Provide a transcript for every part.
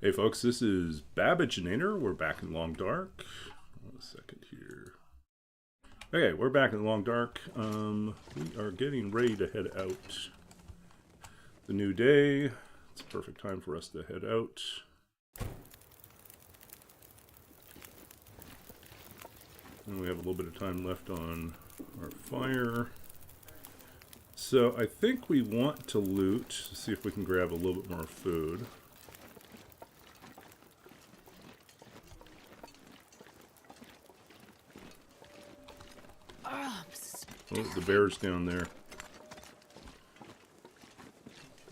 Hey folks, this is Babbage-nator. We're back in Long Dark. Hold on a second here. Okay, we're back in Long Dark. We are getting ready to head out. The new day. It's a perfect time for us to head out. And we have a little bit of time left on our fire. So I think we want to loot, see if we can grab a little bit more food. Oh, the bear's down there.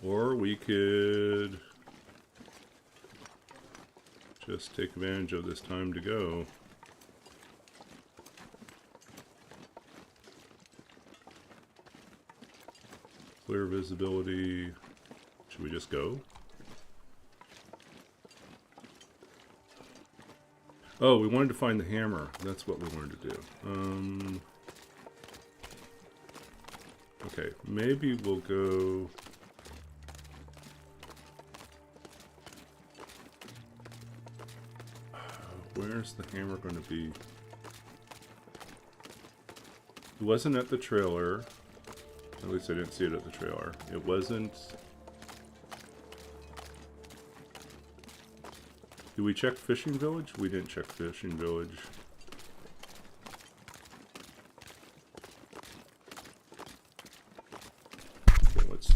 Or we could just take advantage of this time to go. Clear visibility. Should we just go? Oh, we wanted to find the hammer. That's what we wanted to do. Okay, maybe we'll go... Where's the hammer going to be? It wasn't at the trailer. At least I didn't see it at the trailer. It wasn't... Did we check Fishing Village? We didn't check Fishing Village. Okay, let's...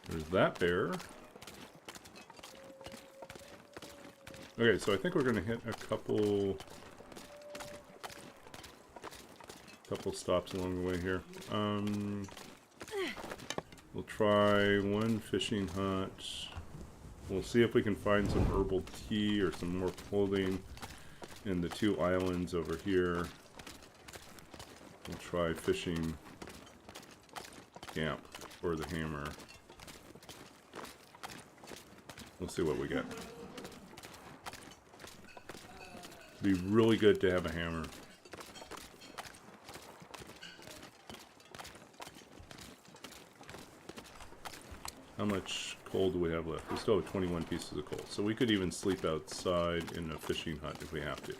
There's that bear. Okay, so I think we're going to hit a couple stops along the way here. We'll try one fishing hut. We'll see if we can find some herbal tea or some more clothing in the two islands over here. We'll try fishing camp for the hammer. We'll see what we get. Be really good to have a hammer. How much coal do we have left? We still have 21 pieces of coal. So we could even sleep outside in a fishing hut if we have to.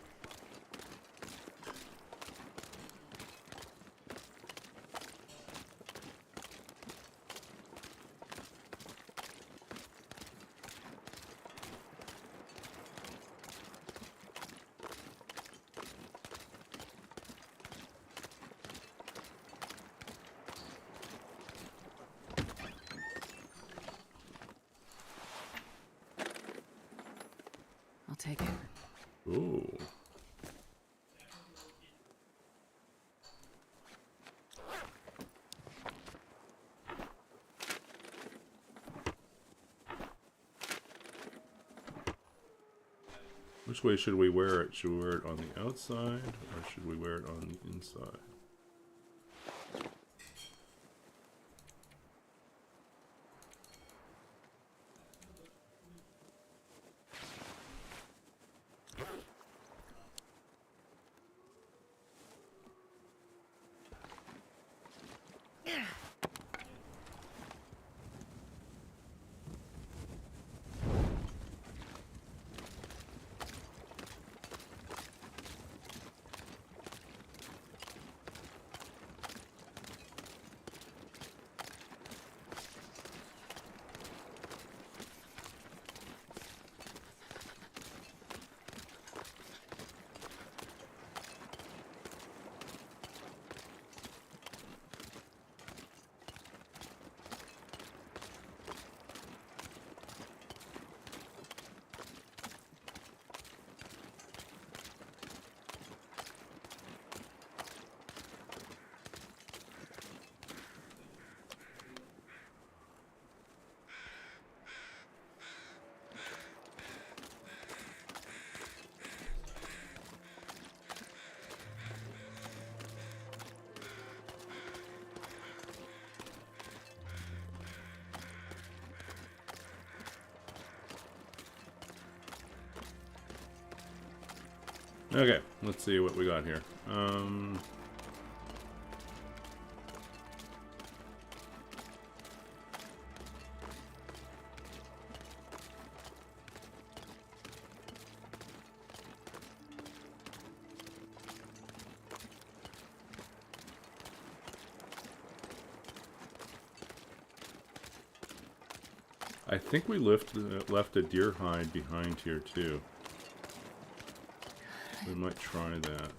I'll take it. Ooh. Which way should we wear it? Should we wear it on the outside or should we wear it on the inside? Okay, let's see what we got here. I think we left a deer hide behind here too. We might try that.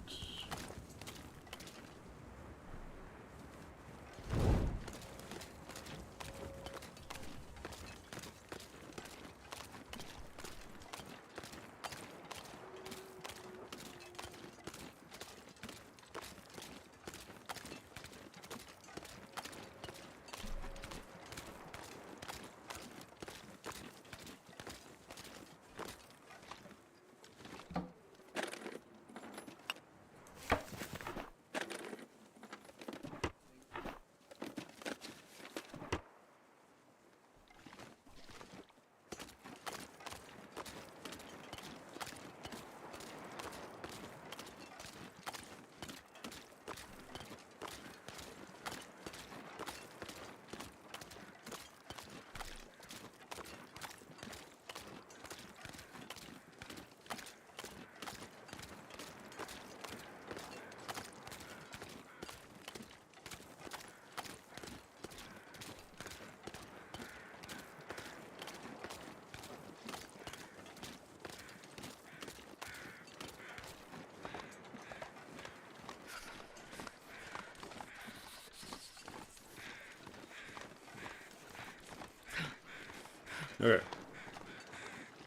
Okay.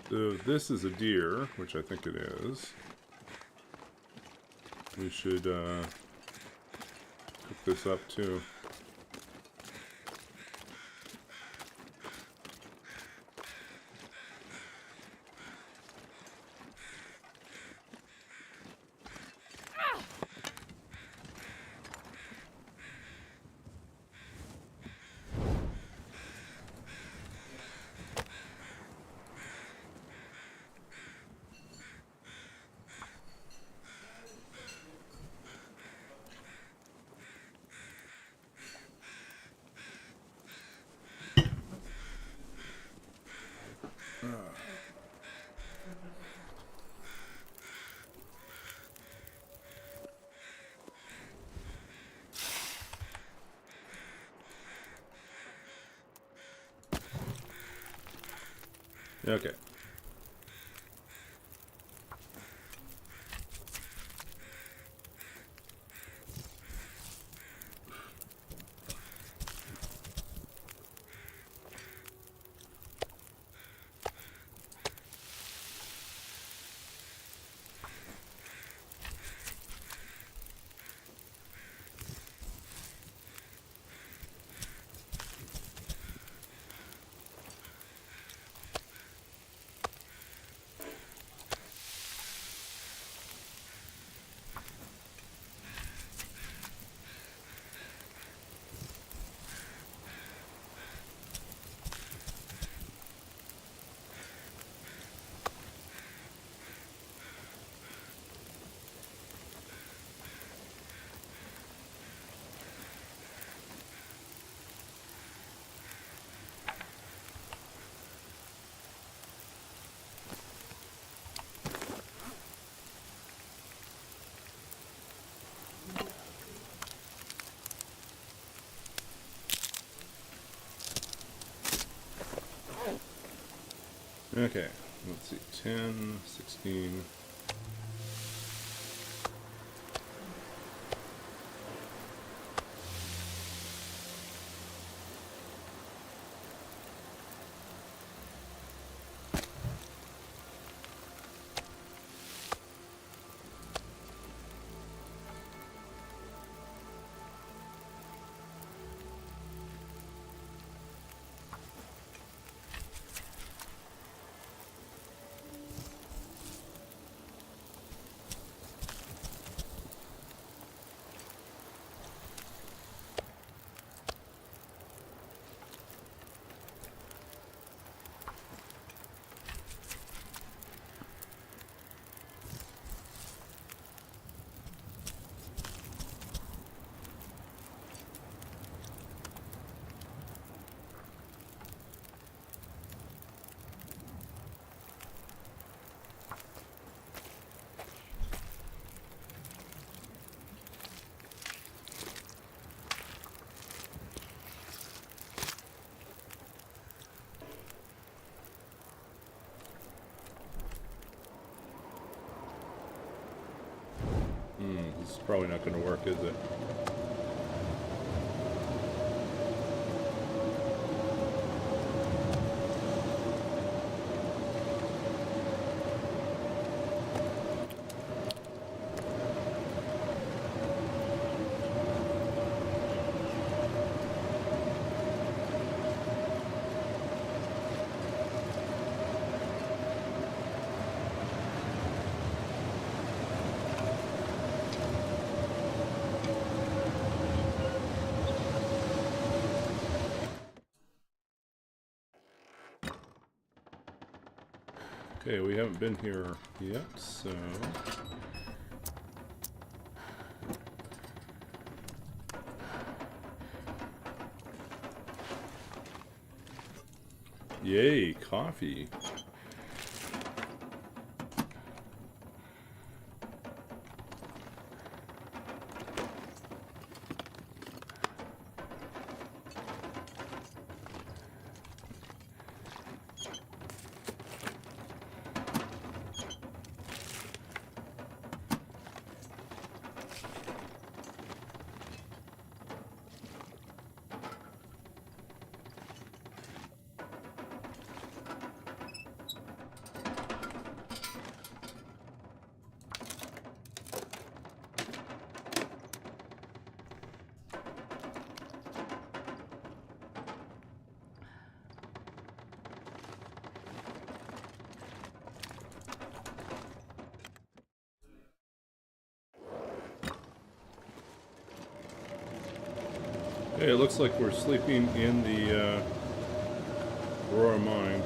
So this is a deer, which I think it is. We should cook this up too. Okay. Okay, let's see, 10, 16. probably not going to work, is it? Okay, we haven't been here yet, so... Yay, coffee. Hey, it looks like we're sleeping in the Aurora mine.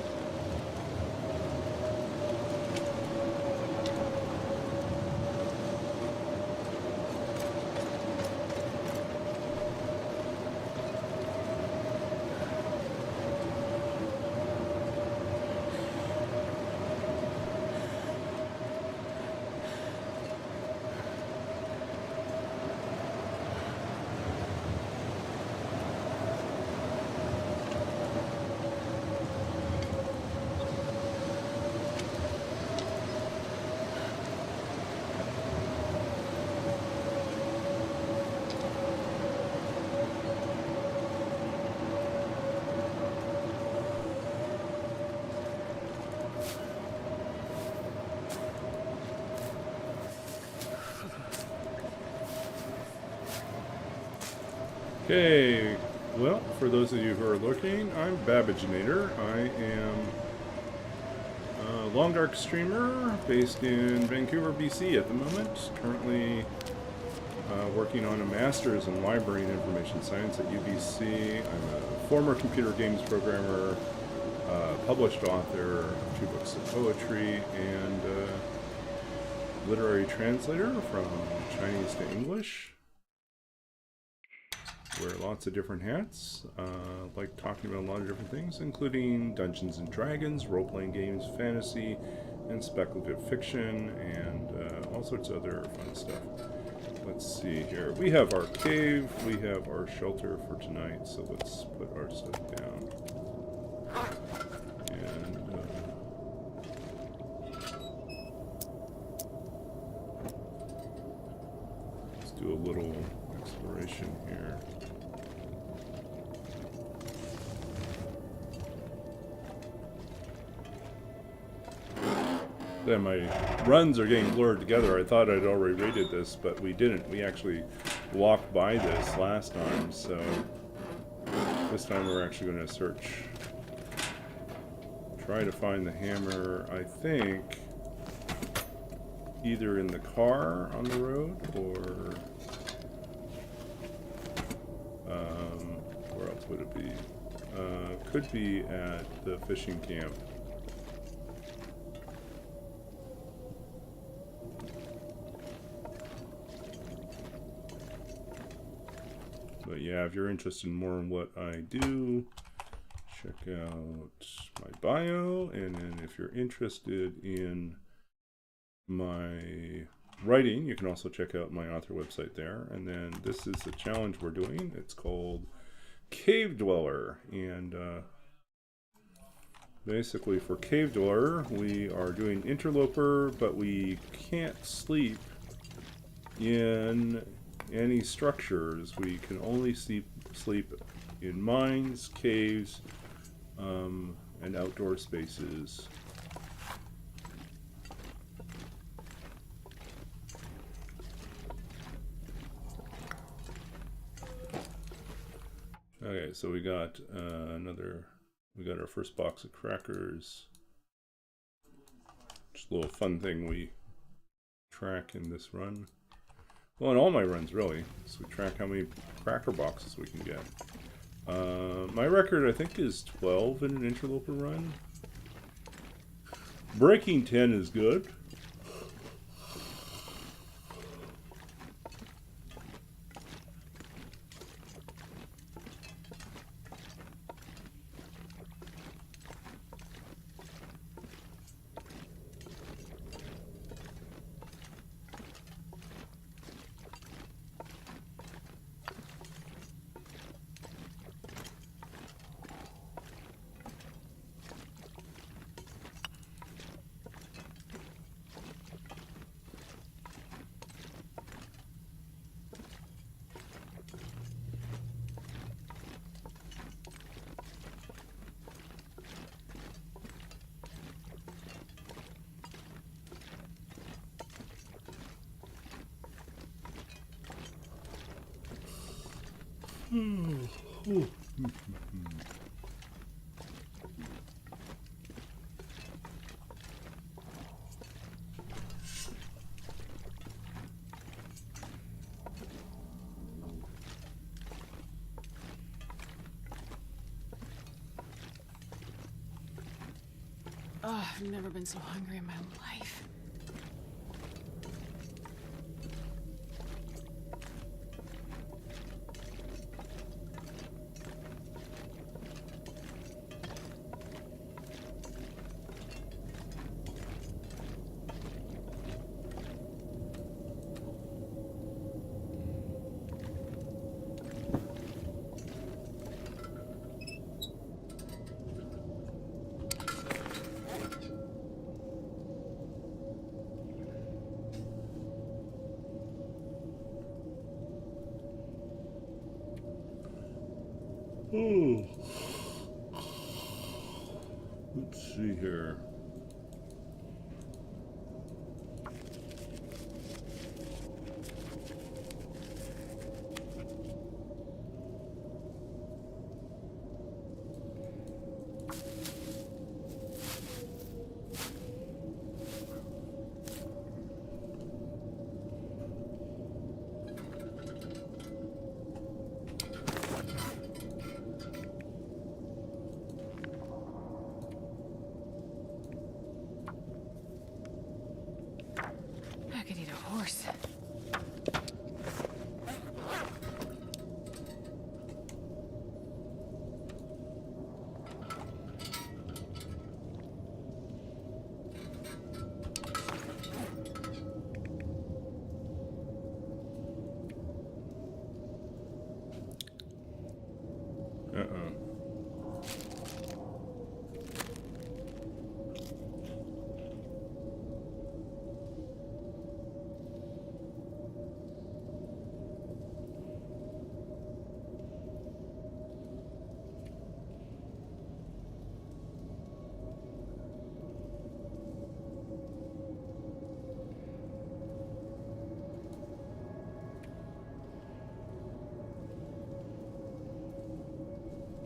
Okay, well, for those of you who are looking, I'm Babbaginator. I am a Long Dark streamer based in Vancouver, BC at the moment. Currently working on a master's in library and information science at UBC. I'm a former computer games programmer, published author of 2 books of poetry, and literary translator from Chinese to English. Wear lots of different hats, like talking about a lot of different things, including Dungeons and Dragons, role-playing games, fantasy, and speculative fiction, and all sorts of other fun stuff. Let's see here. We have our cave, we have our shelter for tonight, so let's put our stuff down. And let's do a little exploration here. Then my runs are getting blurred together. I thought I'd already rated this, but we didn't. We actually walked by this last time, so this time we're actually going to search. Try to find the hammer, I think, either in the car on the road, or where else would it be? Could be at the fishing camp. But yeah, if you're interested more in what I do, check out my bio. And then if you're interested in my writing, you can also check out my author website there. And then this is the challenge we're doing. It's called Cave Dweller. And basically for Cave Dweller, we are doing Interloper, but we can't sleep in any structures. We can only sleep in mines, caves, and outdoor spaces. Okay, so we got we got our first box of crackers. Just a little fun thing we track in this run. Well, in all my runs, really. So we track how many cracker boxes we can get. My record, I think, is 12 in an interloper run. Breaking 10 is good. Oh, I've never been so hungry in my life. Oh. Let's see here. I could eat a horse.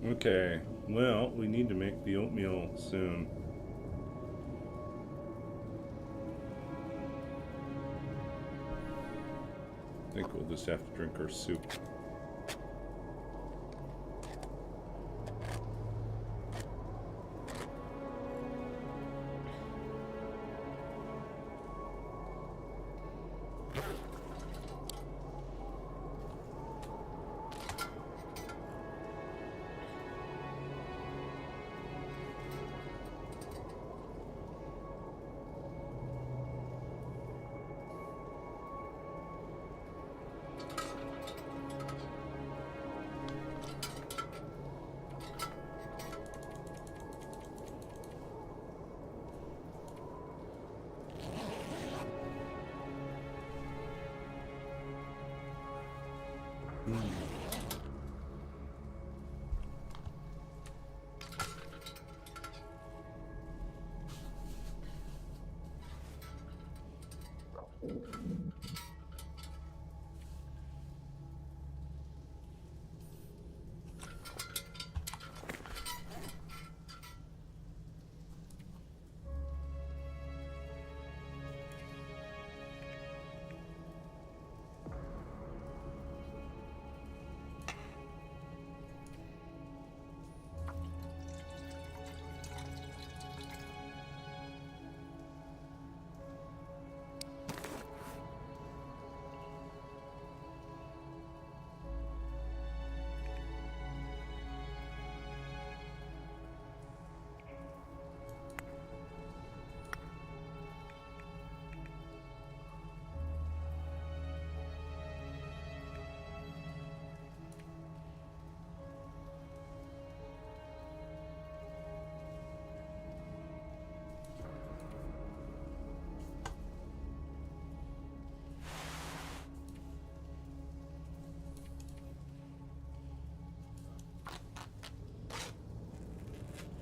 Okay, well, we need to make the oatmeal soon. I think we'll just have to drink our soup.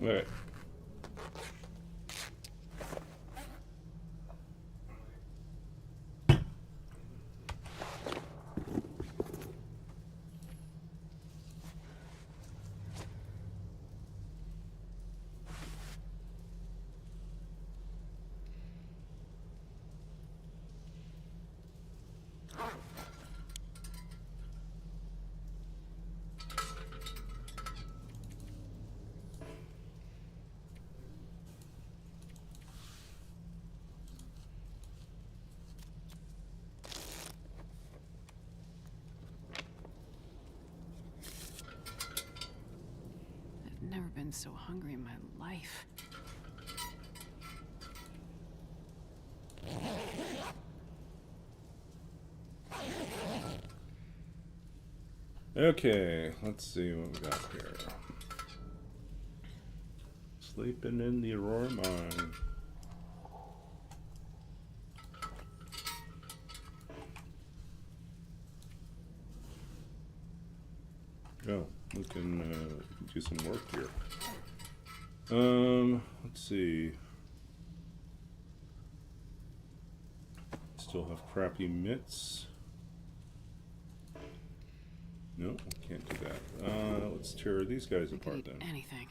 Alright. I've never been so hungry in my life. Okay, let's see what we got here. Sleeping in the Aurora Mine. Oh, we can do some work here. Let's see. Still have crappy mitts. No, we can't do that. Let's tear these guys I could apart eat then. anything.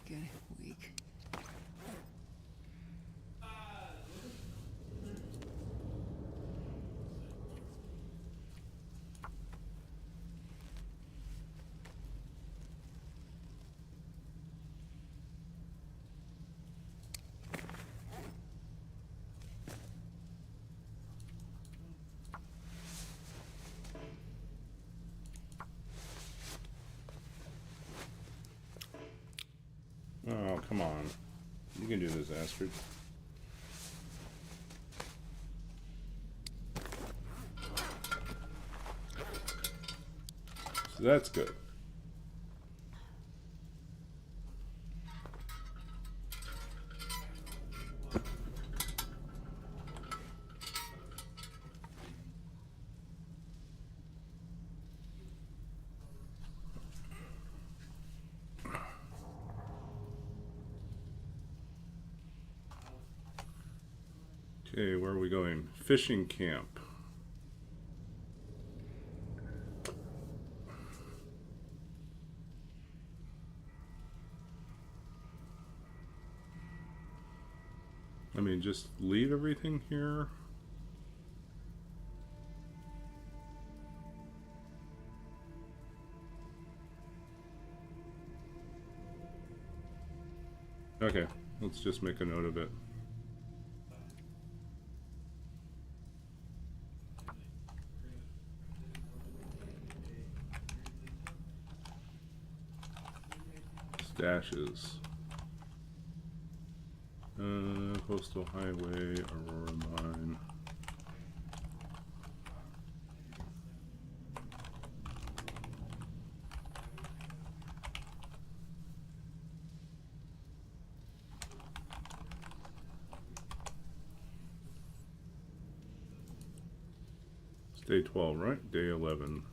Good week. Oh, come on. You can do this, Astrid. So that's good. Okay, where are we going? Fishing camp. I mean, just leave everything here. Okay, let's just make a note of it. Stashes. Coastal Highway, Aurora Mine. It's day 12, right? Day 11.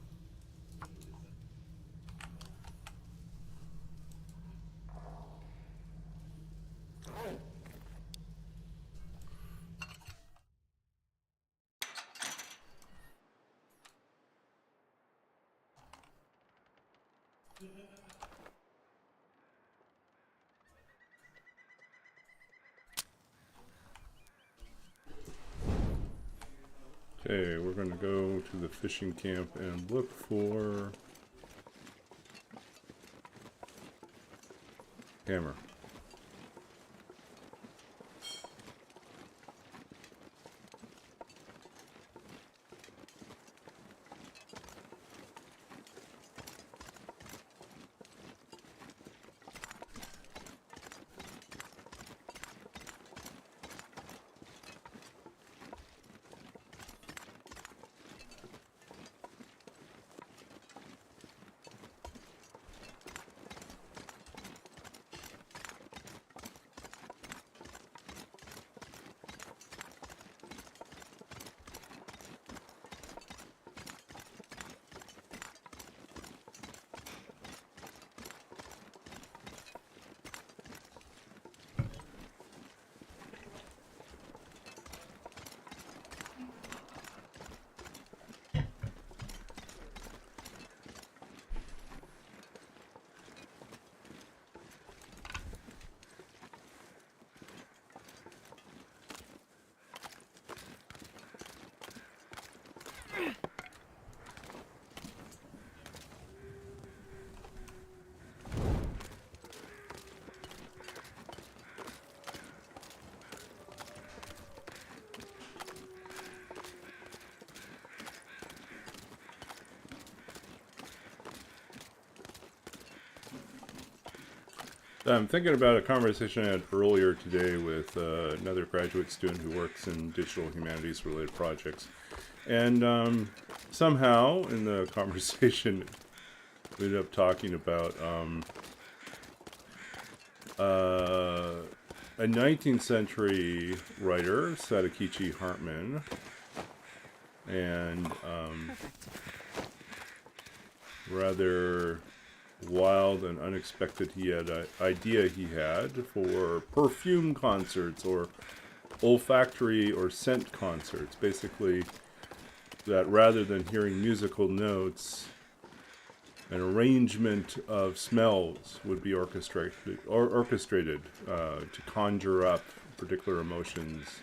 Okay, we're going to go to the fishing camp and look for hammer. I'm thinking about a conversation I had earlier today with another graduate student who works in digital humanities related projects. And somehow in the conversation, we ended up talking about a 19th century writer, Sadakichi Hartman, and rather wild and unexpected idea he had for perfume concerts or olfactory or scent concerts. Basically, that rather than hearing musical notes, an arrangement of smells would be orchestrated to conjure up particular emotions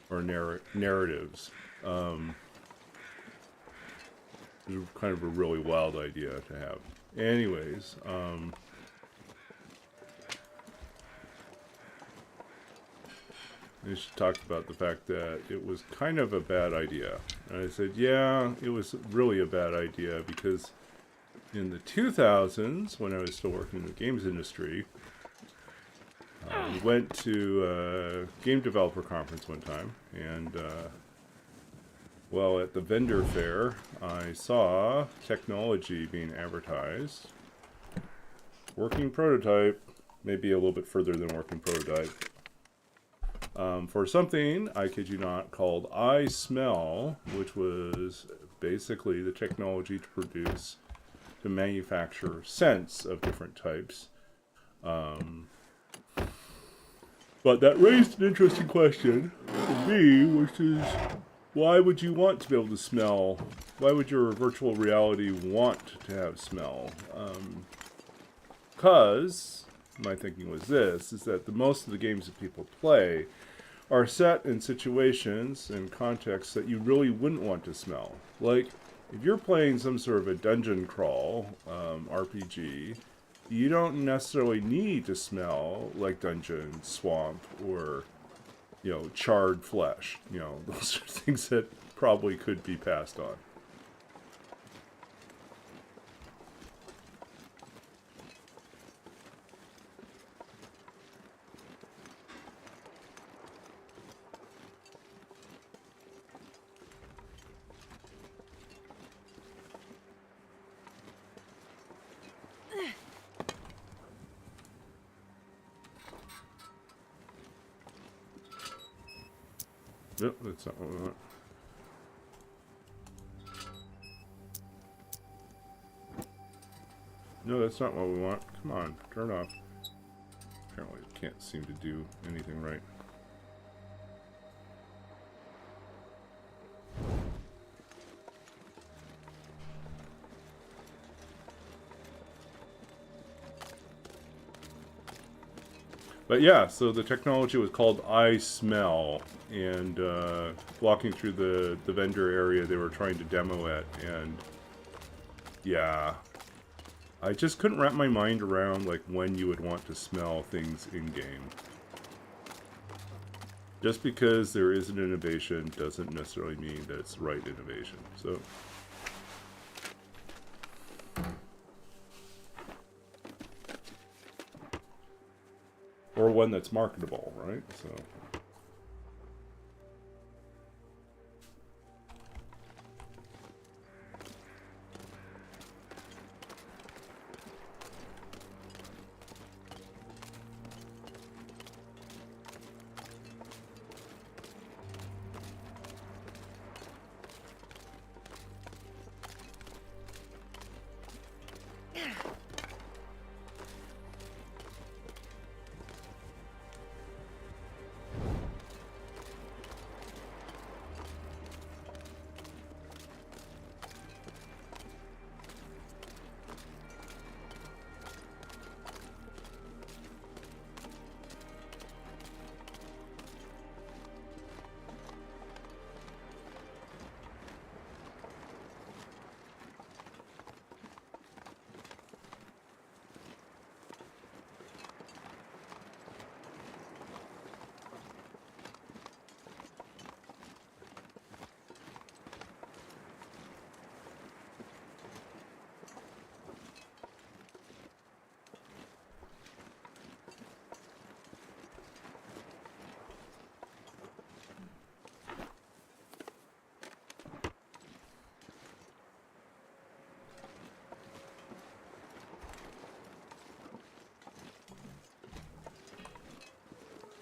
or narratives. It's kind of a really wild idea to have. Anyways, she talked about the fact that it was kind of a bad idea. And I said, yeah, it was really a bad idea because in the 2000s, when I was still working in the games industry, we went to a game developer conference one time, and well, at the vendor fair, I saw technology being advertised. Working prototype, maybe a little bit further than working prototype. For something, I kid you not, called I Smell, which was basically the technology to manufacture scents of different types. But that raised an interesting question for me, which is, why would you want to be able to smell? Why would your virtual reality want to have smell? Because my thinking was this, is that most of the games that people play are set in situations and contexts that you really wouldn't want to smell. Like, if you're playing some sort of a dungeon crawl RPG, you don't necessarily need to smell like dungeon, swamp, or charred flesh. Those are things that probably could be passed on. Nope, that's not what we want. No, that's not what we want. Come on, turn off. Apparently it can't seem to do anything right. But yeah, so the technology was called I Smell, and walking through the vendor area, they were trying to demo it, and yeah, I just couldn't wrap my mind around like when you would want to smell things in game. Just because there is an innovation doesn't necessarily mean that it's the right innovation. So. Or one that's marketable, right? So.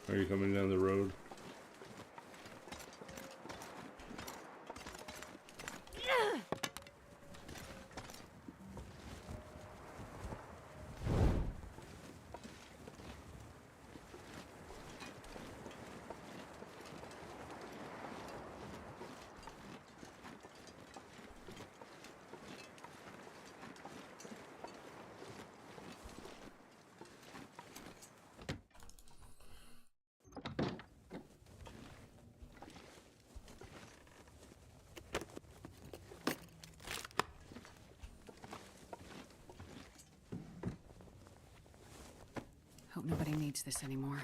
Are you coming down the road? Hope nobody needs this anymore.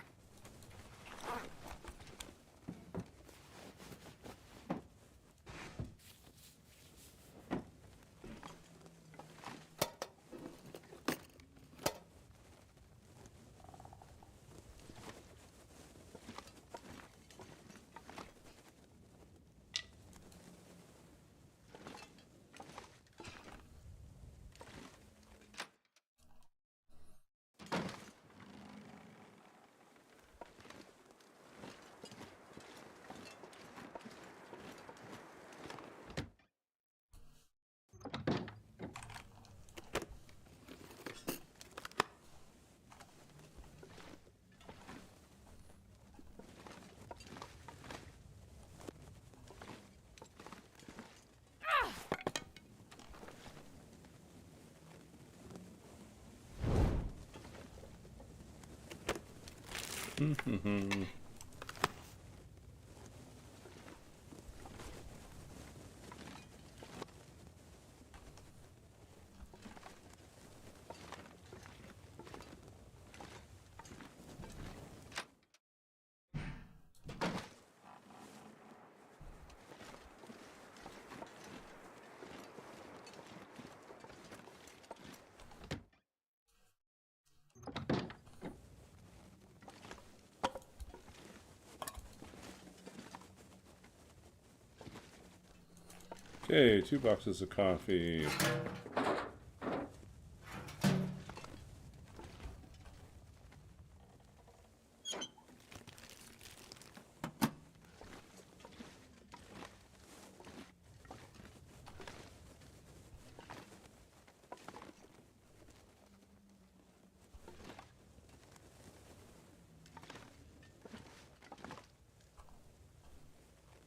Okay, 2 boxes of coffee.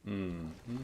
Mm-hmm.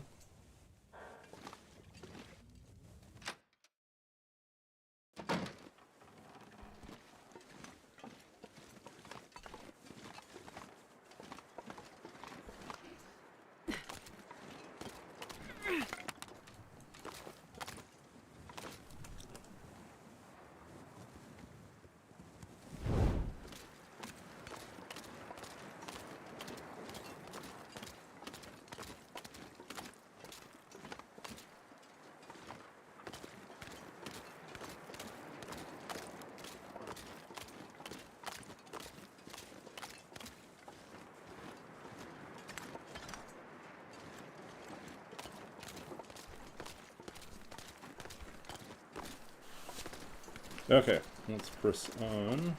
Okay, let's press on.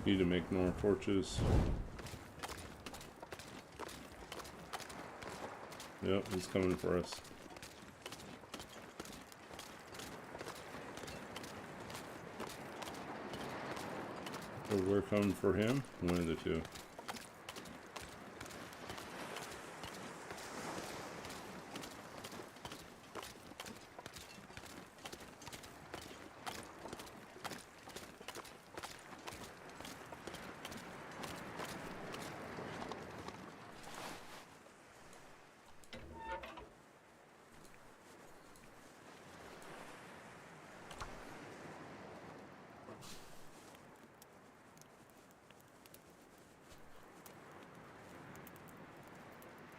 Need to make more torches. Yep, he's coming for us. Or we're coming for him? One of the two.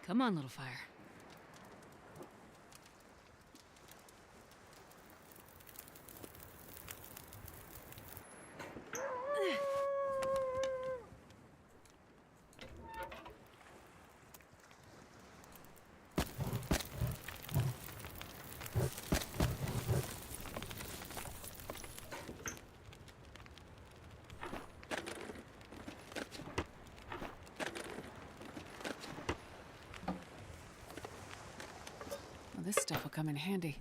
Come on, little fire. Well, this stuff will come in handy.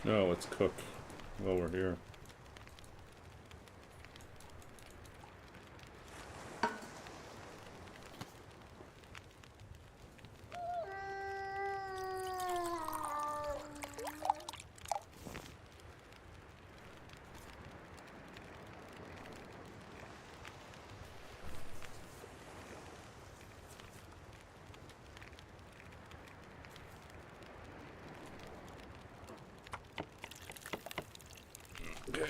No, let's cook while we're here. Okay.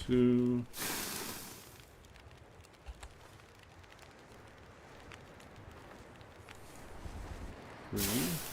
Two. Three.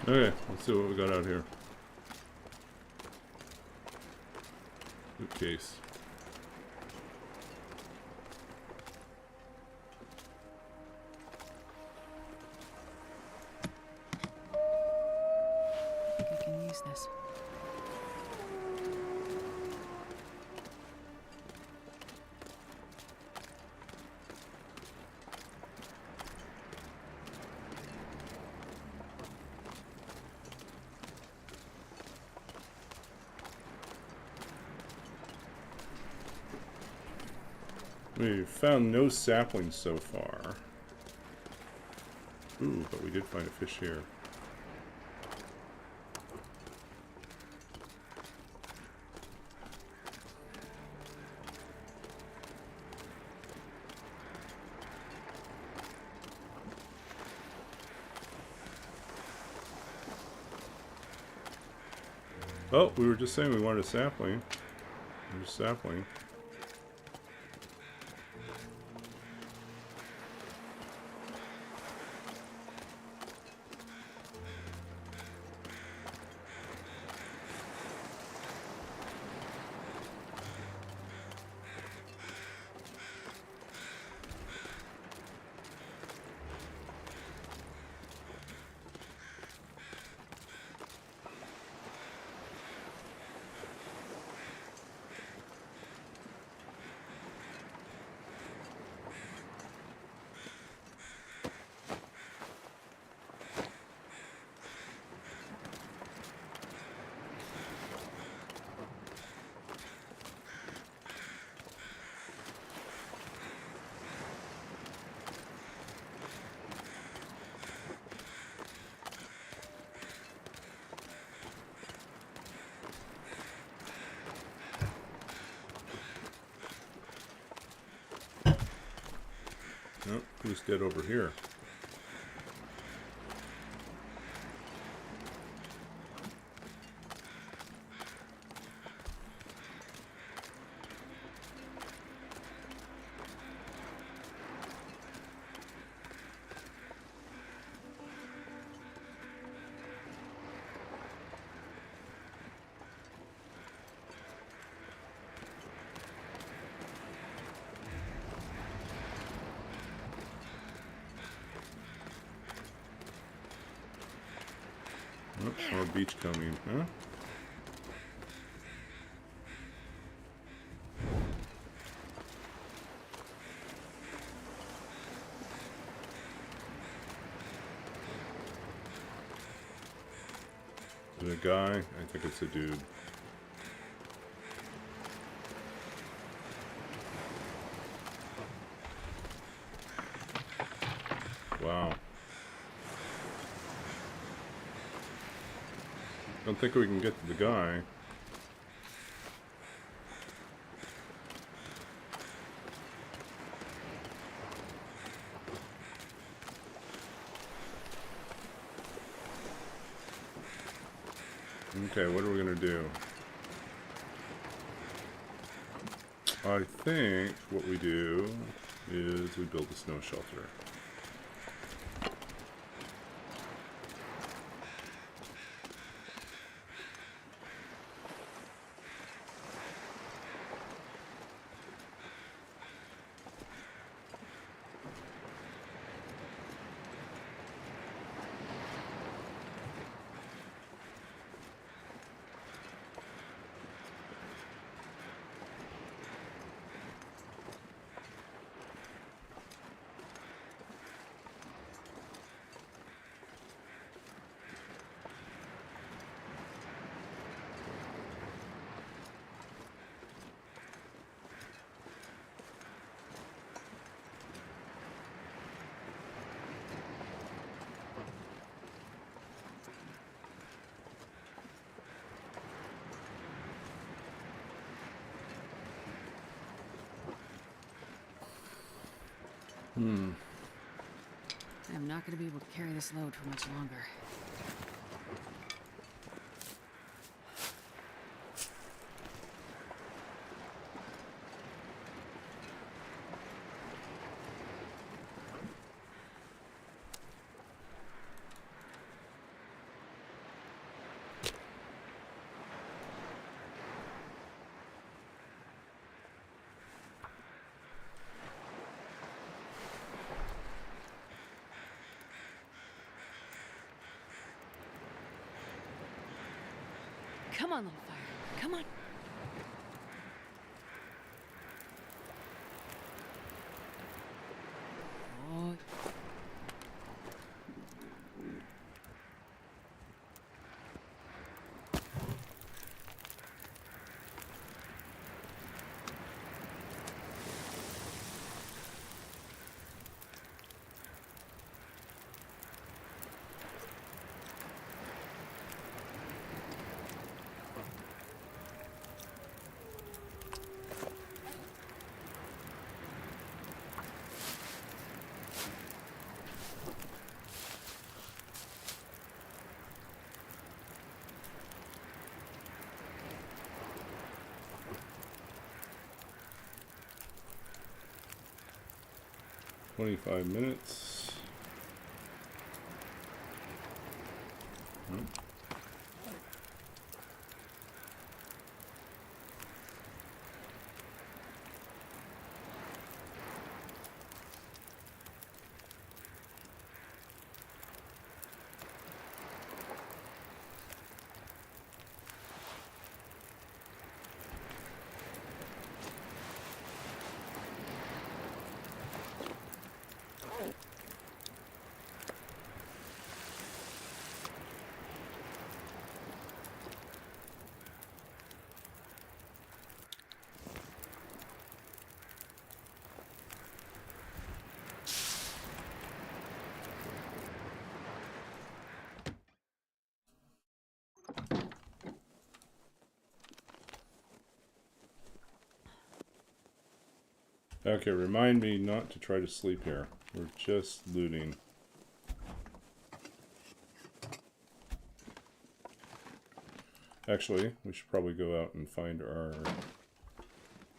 Okay, let's see what we got out here. Good case. I think I can use this. We've found no saplings so far. Ooh, but we did find a fish here. Oh, we were just saying we wanted a sapling. There's a sapling. Oh, who's dead over here? Oh, more beach coming, huh? Is it a guy? I think it's a dude. Wow. Don't think we can get to the guy. Okay, what are we gonna do? I think what we do is we build a snow shelter. I'm not going to be able to carry this load for much longer. Come on, little fire. Come on. Oh. $25. Okay, remind me not to try to sleep here. We're just looting. Actually, we should probably go out and find our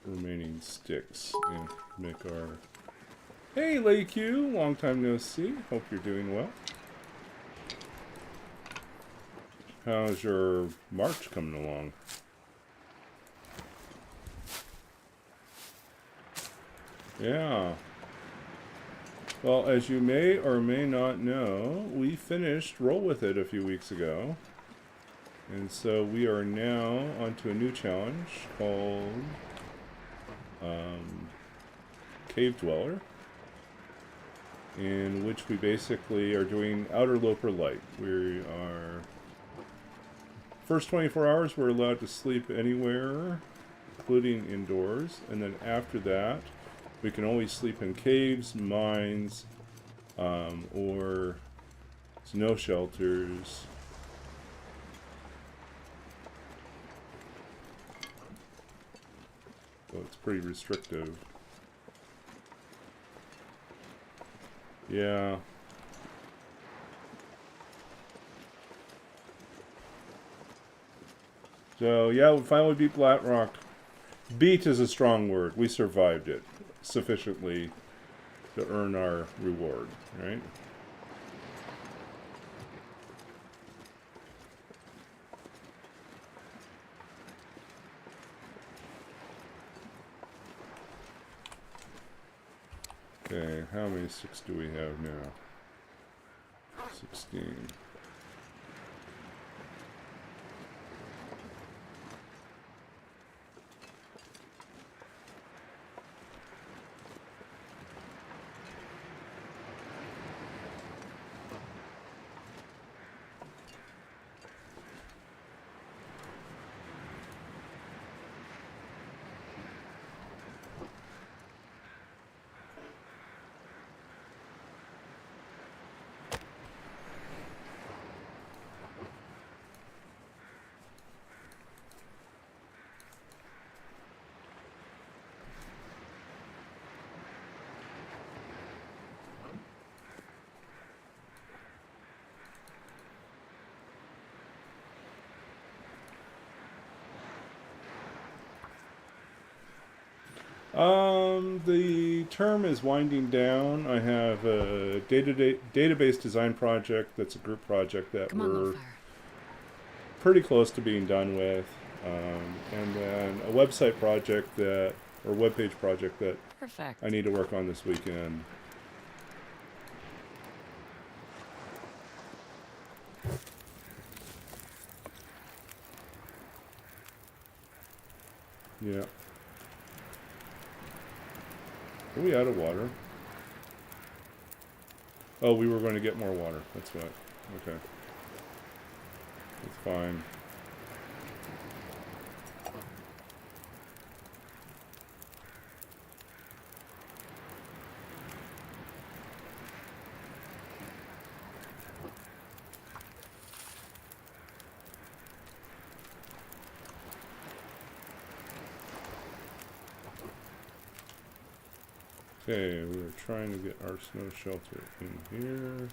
remaining sticks and make our... Hey, Lady Q! Long time no see. Hope you're doing well. How's your march coming along? Yeah. Well, as you may or may not know, we finished Roll With It a few weeks ago. And so we are now onto a new challenge called Cave Dweller, in which we basically are doing Outerloper Lite. We are... First 24 hours we're allowed to sleep anywhere, including indoors. And then after that, we can only sleep in caves, mines, or snow shelters. So it's pretty restrictive. Yeah. So yeah, we finally beat Blackrock. Beat is a strong word. We survived it sufficiently to earn our reward, right? Okay, how many sticks do we have now? 16. The term is winding down. I have a database design project that's a group project that we're pretty close to being done with. And then a website project that, or webpage project that I need to work on this weekend. Yeah. Are we out of water? Oh, we were going to get more water. That's what. Okay. That's fine. Okay, we were trying to get our snow shelter in here.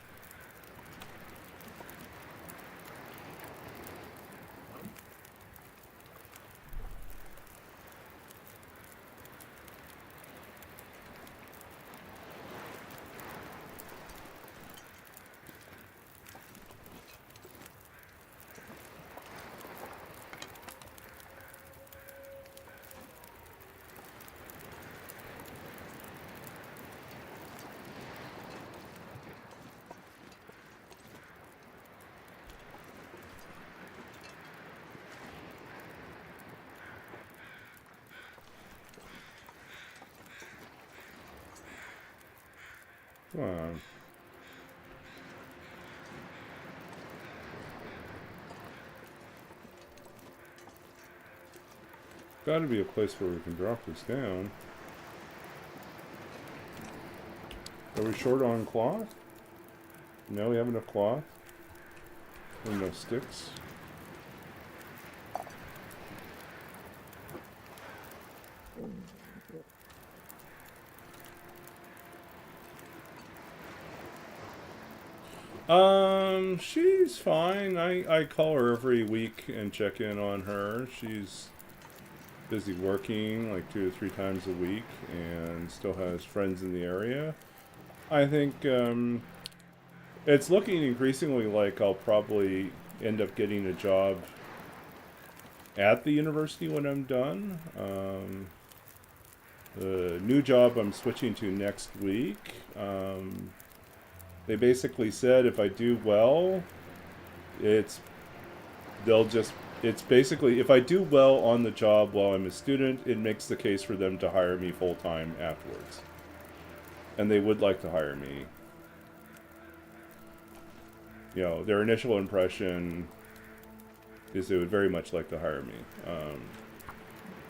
Come on. Gotta be a place where we can drop this down. Are we short on cloth? No, we have enough cloth. And no sticks. She's fine. I call her every week and check in on her. She's busy working like 2 or 3 times a week and still has friends in the area. I think it's looking increasingly like I'll probably end up getting a job at the university when I'm done. The new job I'm switching to next week, they basically said if I do well, it's basically if I do well on the job while I'm a student, it makes the case for them to hire me full-time afterwards. And they would like to hire me. You know, their initial impression is they would very much like to hire me.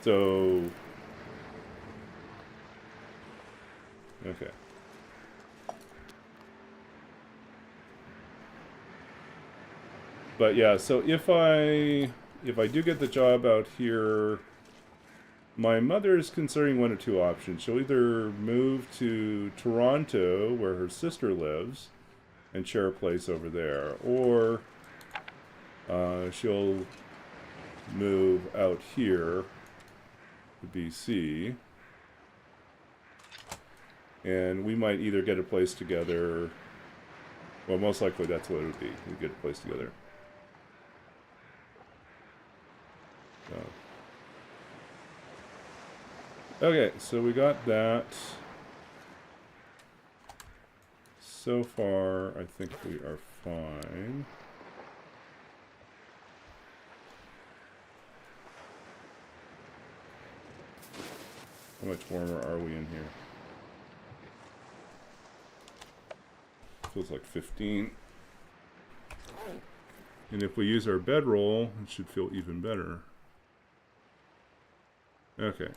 So, okay. But yeah, so if I do get the job out here, my mother is considering one of 2 options. She'll either move to Toronto, where her sister lives, and share a place over there, or she'll move out here to BC, and we might either get a place together. Well, most likely that's what it would be. We'd get a place together. Okay, so we got that. So far, I think we are fine. How much warmer are we in here? Feels like 15. And if we use our bedroll, it should feel even better. Okay.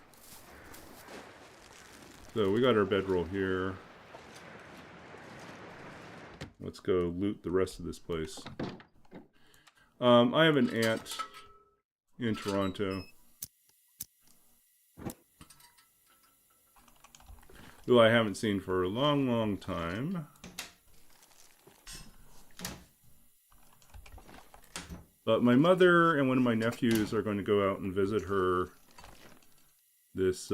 So we got our bedroll here. Let's go loot the rest of this place. I have an aunt in Toronto who I haven't seen for a long, long time. But my mother and one of my nephews are going to go out and visit her this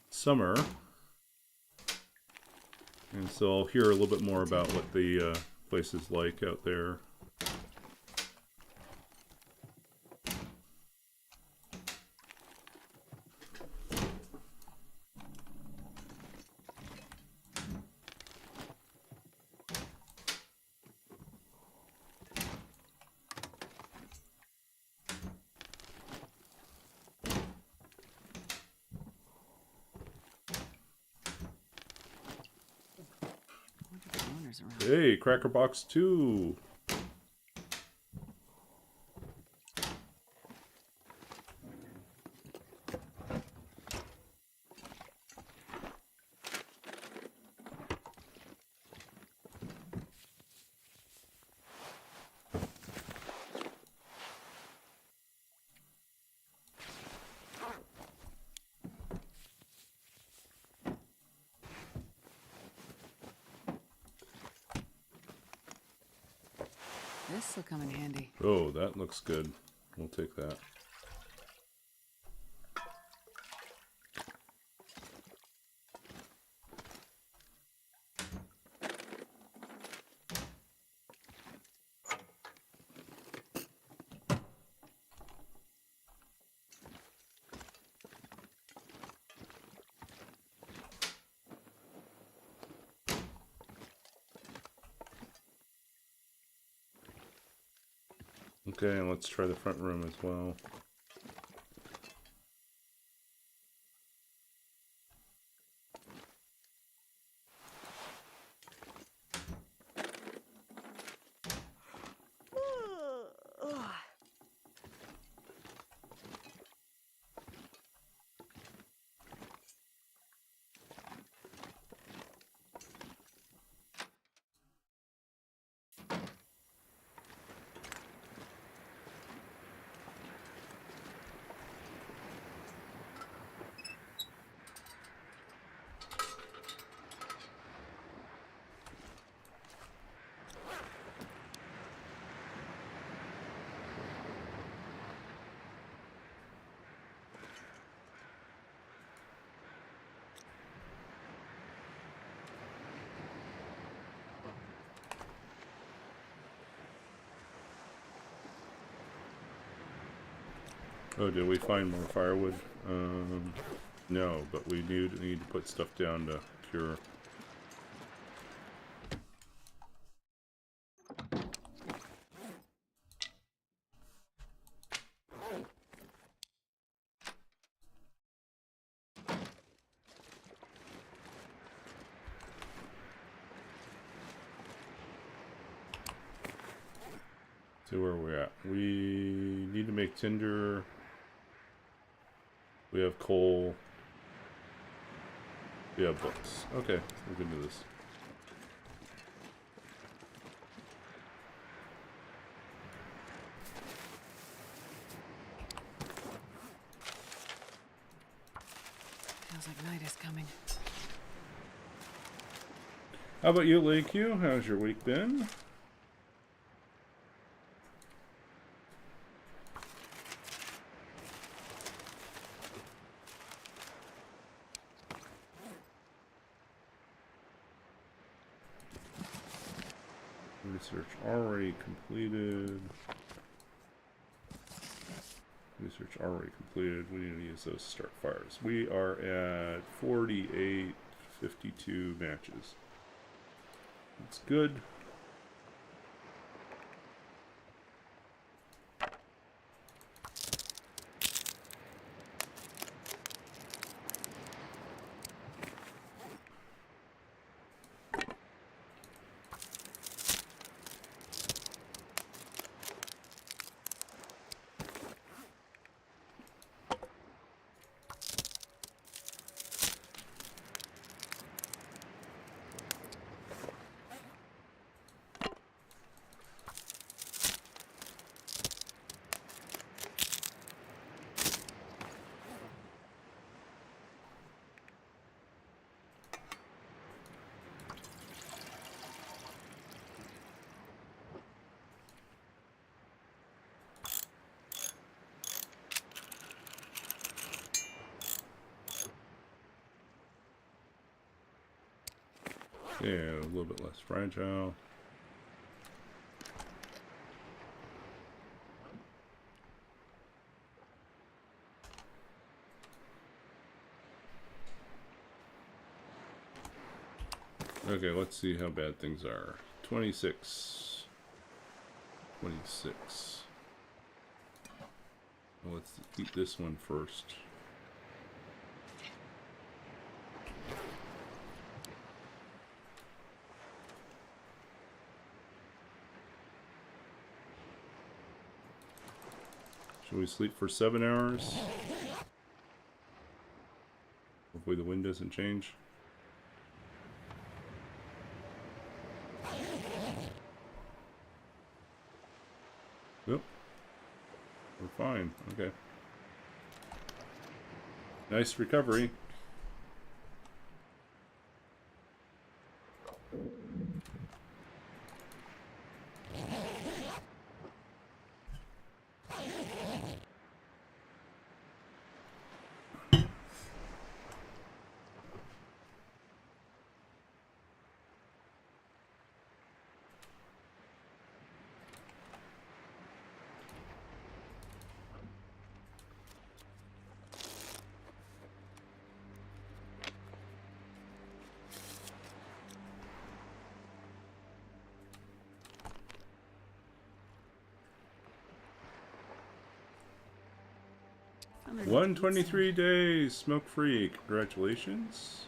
summer. And so I'll hear a little bit more about what the place is like out there. customers around. Hey, Cracker Box 2. This will come in handy. Oh, that looks good. We'll take that. Okay, and let's try the front room as well. Oh, did we find more firewood? No, but we need to put stuff down to cure. So where are we at? We need to make tinder. We have coal. We have books. Okay, we're good to this. Feels like night is coming. How about you, Lake Hugh? How's your week been? Research already completed. Research already completed. We need to use those to start fires. We are at 48, 52 matches. That's good. Yeah, a little bit less fragile. Okay, let's see how bad things are. 26. 26. Well, let's eat this one first. Should we sleep for 7 hours? Hopefully the wind doesn't change. Yep. We're fine. Okay. Nice recovery. Underneath 123 days smoke free. Congratulations.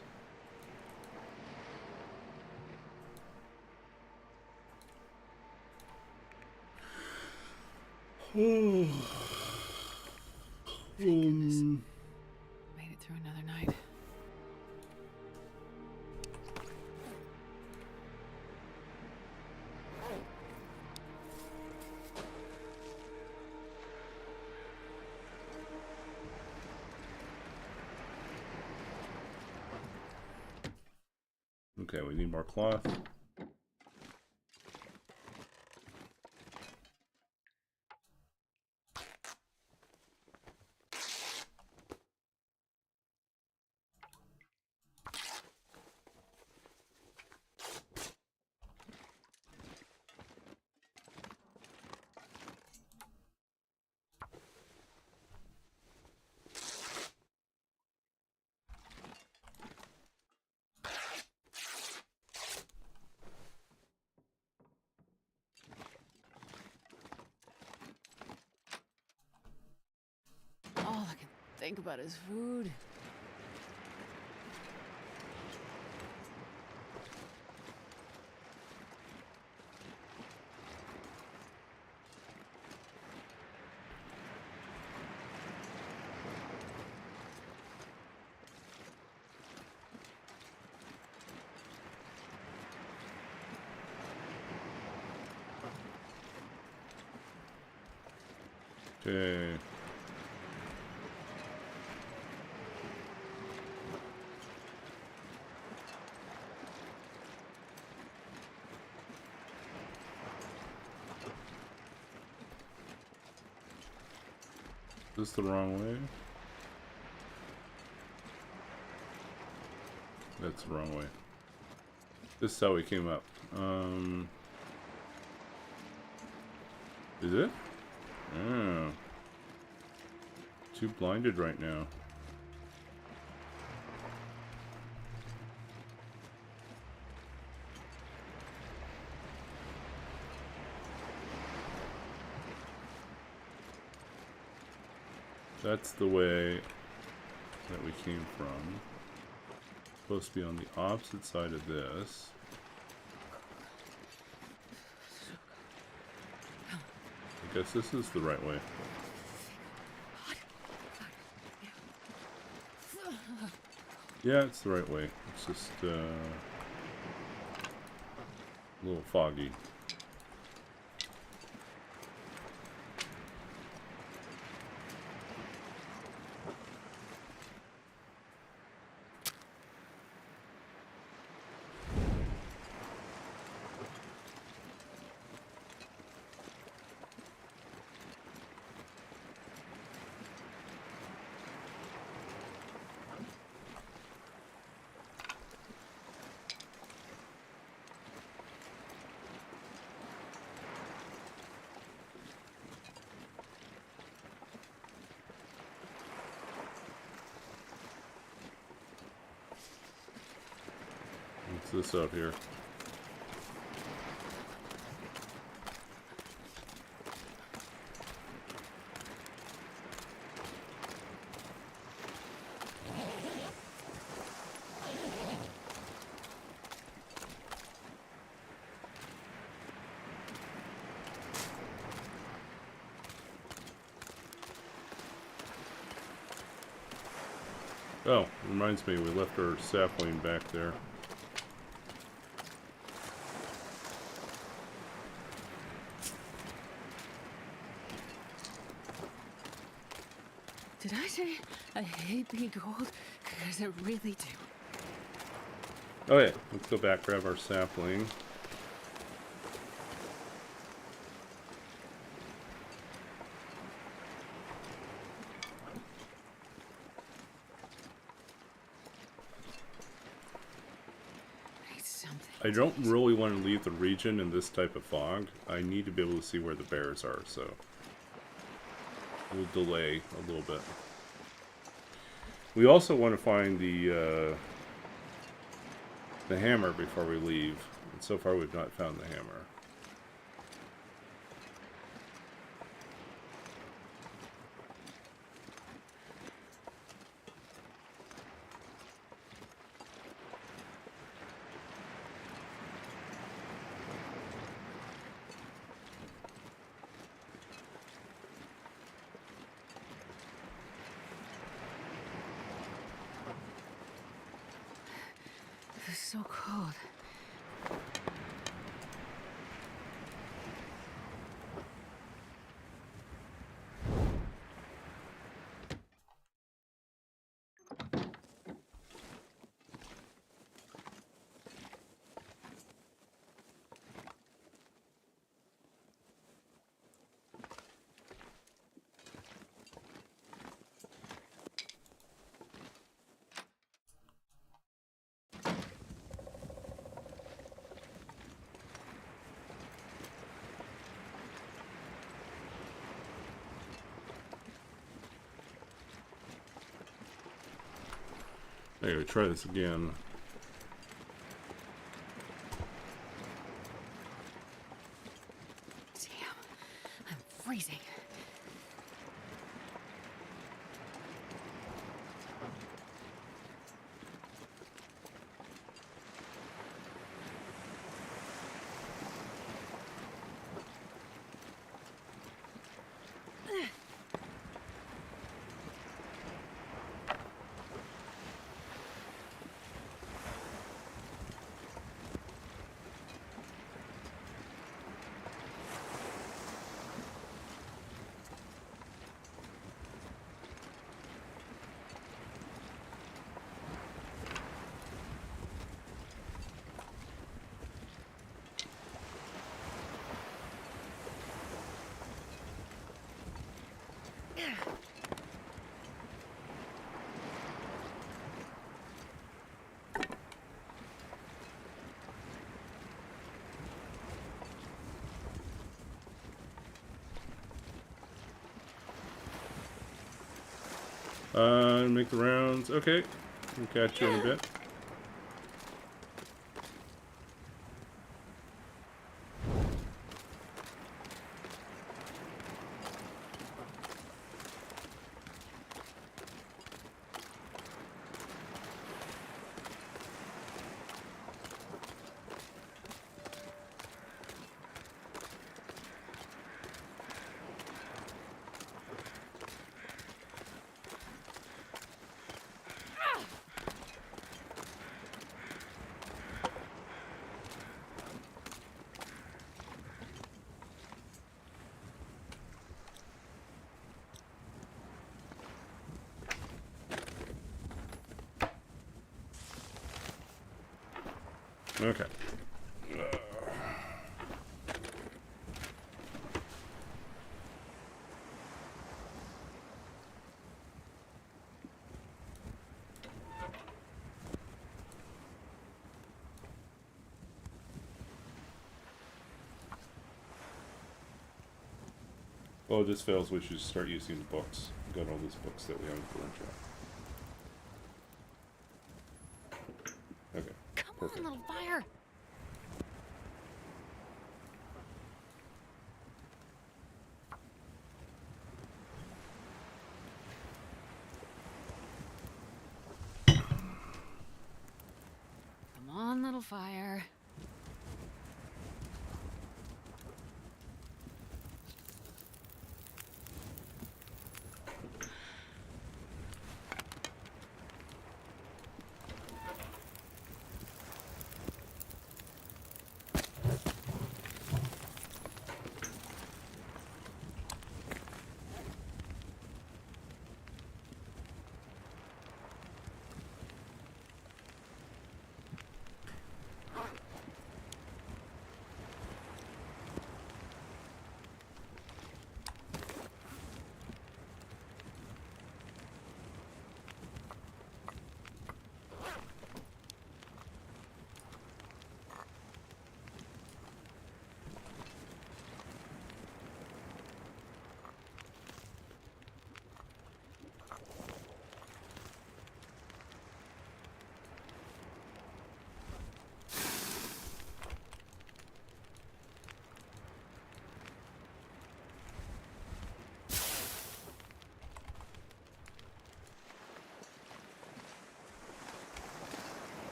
Made it through another night. Okay, we need more cloth. All I can think about is food. Okay. Is this the wrong way? That's the wrong way. This is how we came up. Is it? Oh. Too blinded right now. That's the way that we came from. Supposed to be on the opposite side of this. I guess this is the right way. Yeah, it's the right way. It's just a little foggy. What's this out here? Oh, reminds me, we left our sapling back there. Did I say I hate being cold? Because I really do. Oh yeah, let's go back, grab our sapling. I need something. I don't really want to leave the region in this type of fog. I need to be able to see where the bears are, so we'll delay a little bit. We also want to find the hammer before we leave. And so far we've not found the hammer. It's so cold. Anyway, try this again. Damn, I'm freezing. Make the rounds. Okay, we'll catch you in a bit. Okay. Well, if this fails, we should start using the books. Got all these books that we haven't put in. Okay. Come Perfect. on, little fire. Come on, little fire.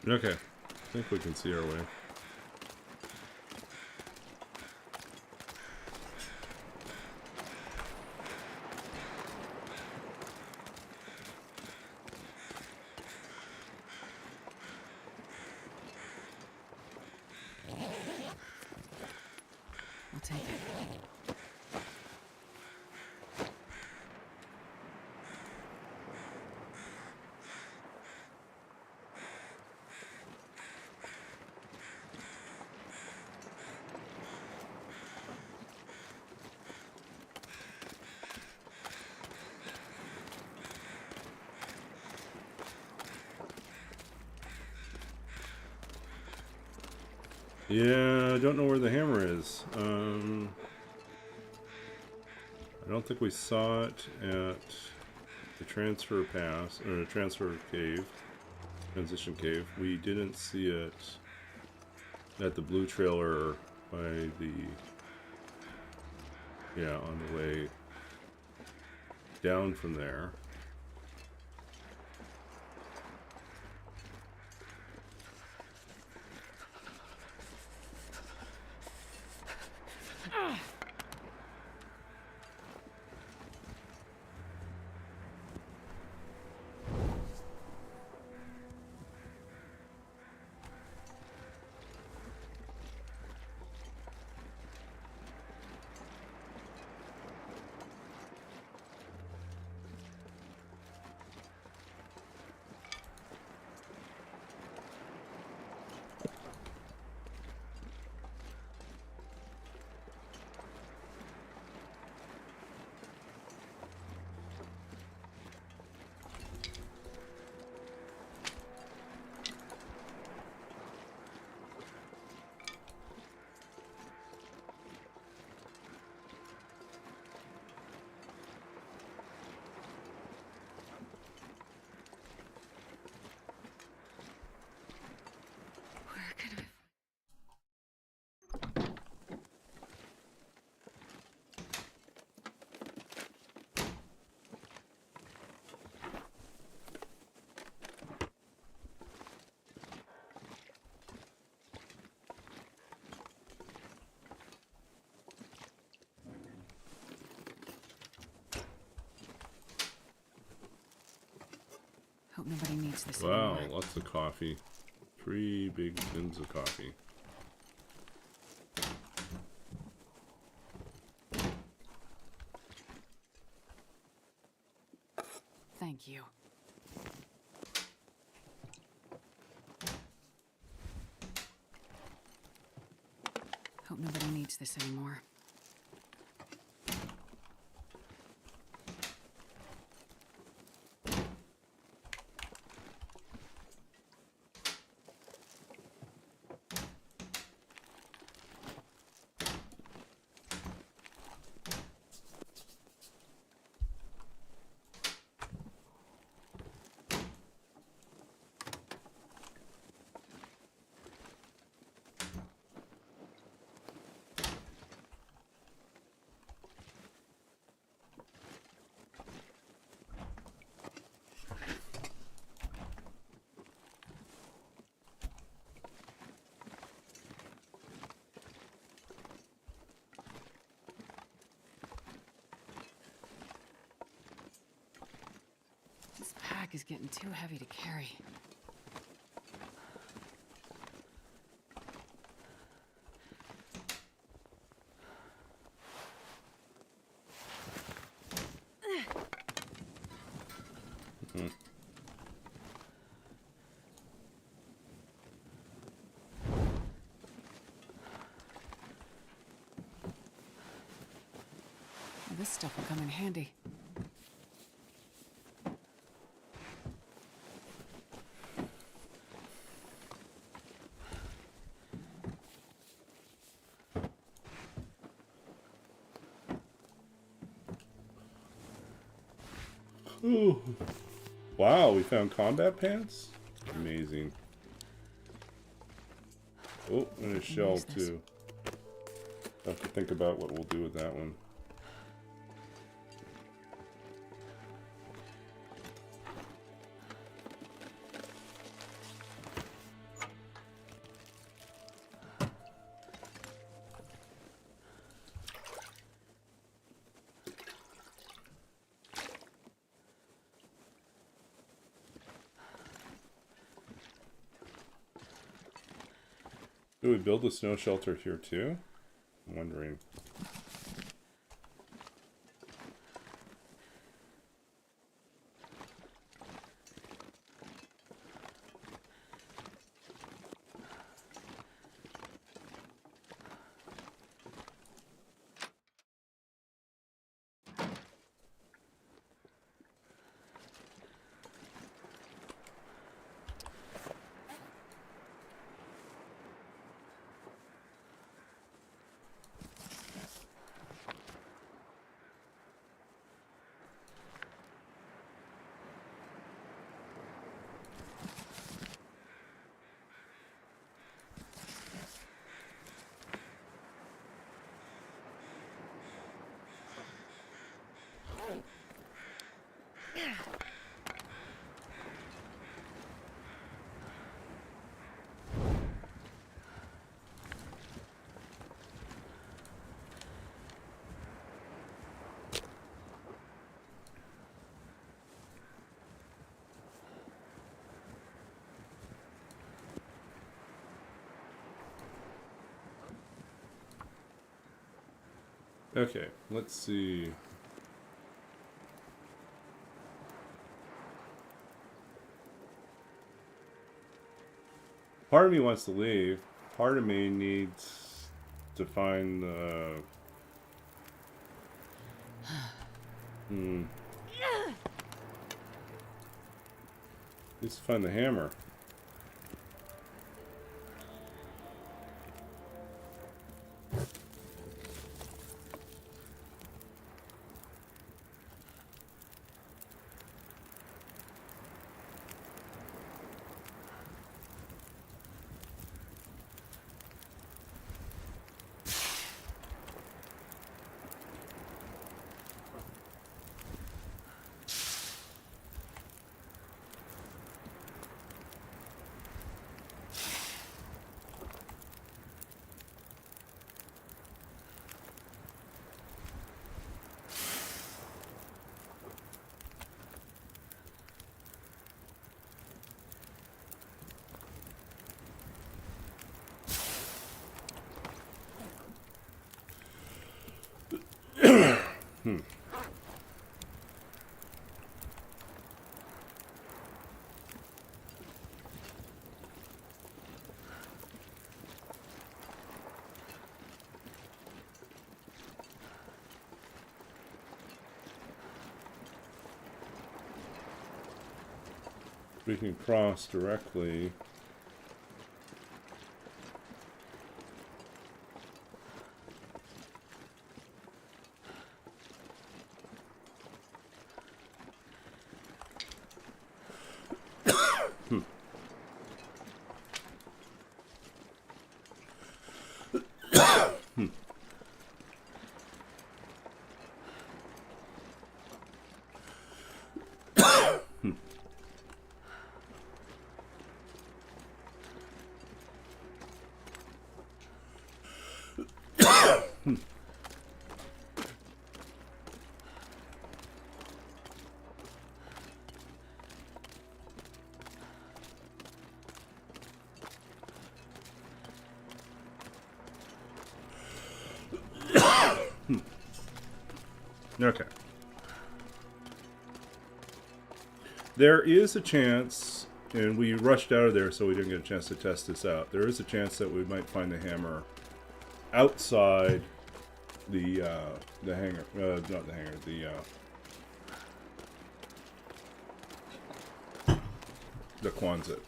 Okay, I think we can see our way. I'll take it. Yeah, I don't know where the hammer is. I don't think we saw it at the transfer pass, or the transfer cave, transition cave. We didn't see it at the blue trailer by the, yeah, on the way down from there. Where could I... Hope nobody needs this Wow, anymore. lots of coffee. 3 big bins of coffee. Thank you. Hope nobody needs this anymore. This pack is getting too heavy to carry. Well, this stuff will come in handy. Ooh. Wow, we found combat pants? Amazing. Oh, and a shell too. Have to think about what we'll do with that one. Do we build a snow shelter here too? I'm wondering. Okay, let's see. Part of me wants to leave. Part of me needs to find the... Needs to find the hammer. We can cross directly. Okay. There is a chance, and we rushed out of there so we didn't get a chance to test this out. There is a chance that we might find the hammer outside the hangar. Not the hangar, the Quonset.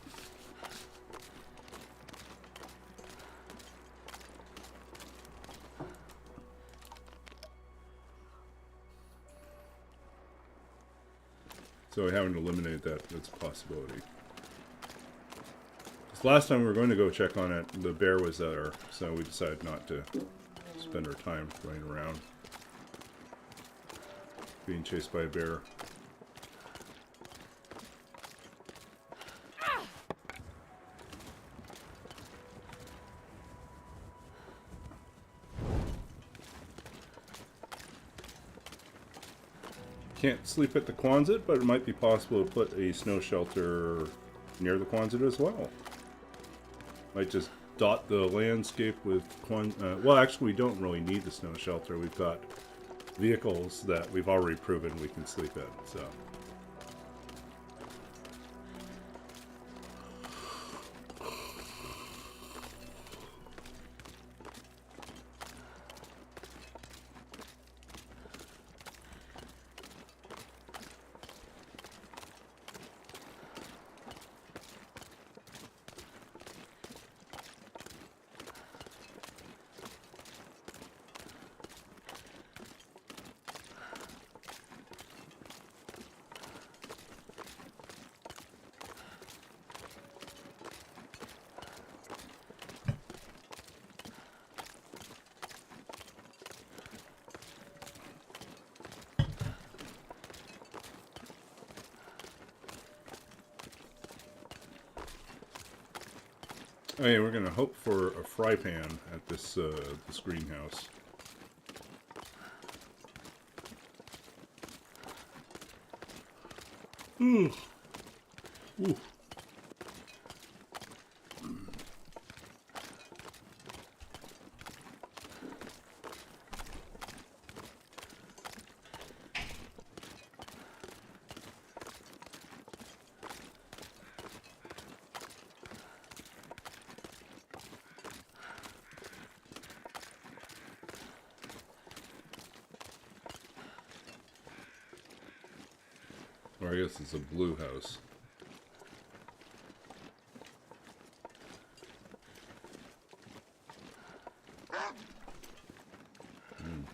So we haven't eliminated that. That's a possibility. Because last time we were going to go check on it, the bear was there, so we decided not to spend our time running around being chased by a bear. Can't sleep at the Quonset, but it might be possible to put a snow shelter near the Quonset as well. Might just dot the landscape with well, actually, we don't really need the snow shelter. We've got vehicles that we've already proven we can sleep in, so. Oh yeah, we're gonna hope for a fry pan at this greenhouse. Ooh. Ooh. Or I guess it's a blue house.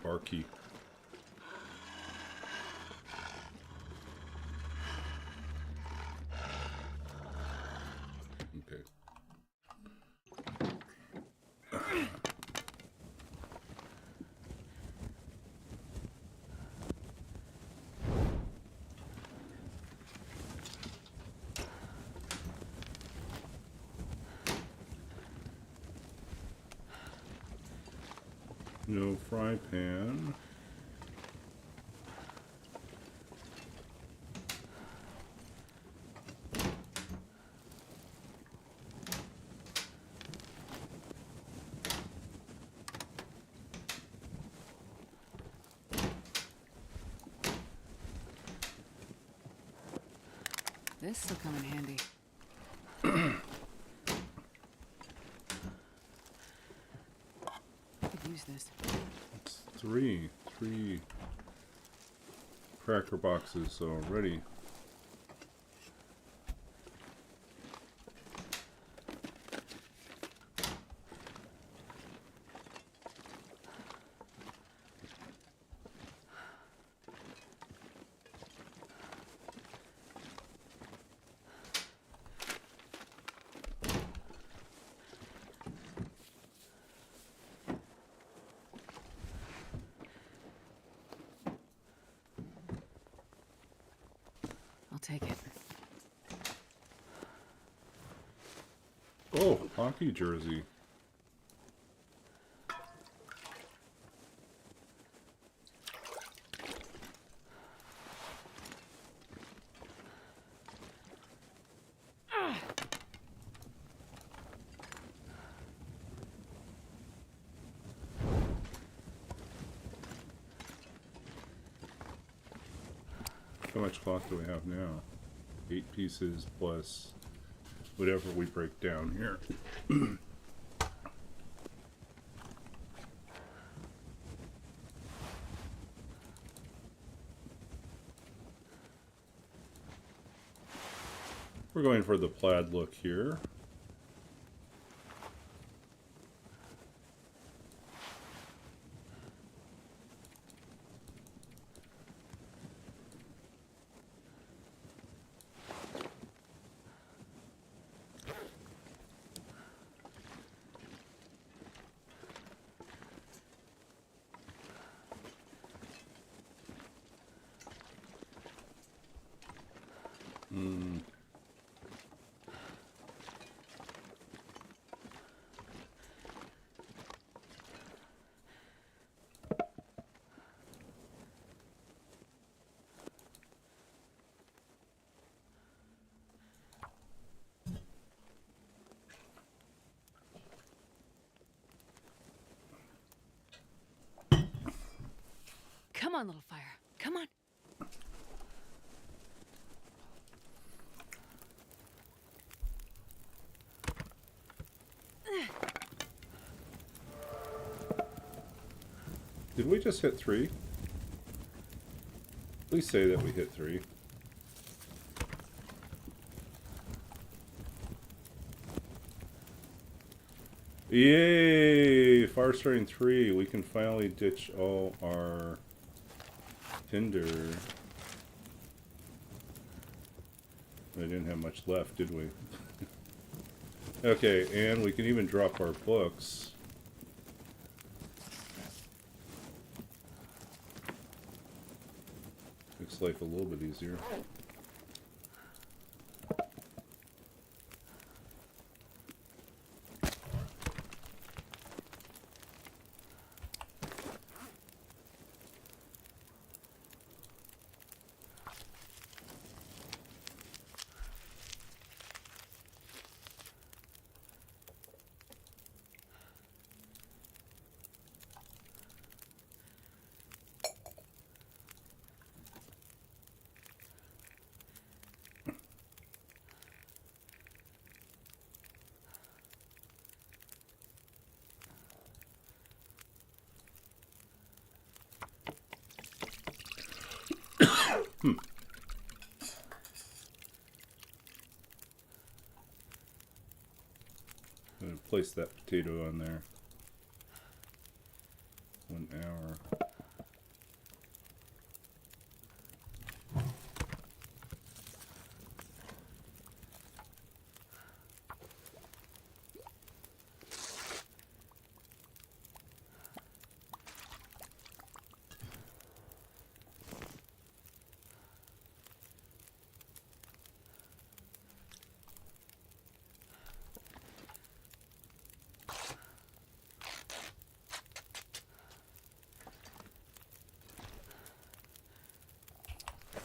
Barkeep. Okay. No fry pan. This'll come in handy. Could use this. It's three cracker boxes already. I'll take it. Oh, hockey jersey. How much cloth do we have now? 8 pieces plus whatever we break down here. We're going for the plaid look here. Come on, little fire. Come on. Did we just hit 3? Please say that we hit 3. Yay! Fire starting 3. We can finally ditch all our tinder. I didn't have much left, did we? Okay, and we can even drop our books. Makes life a little bit easier. I'm gonna place that potato on there. 1 hour.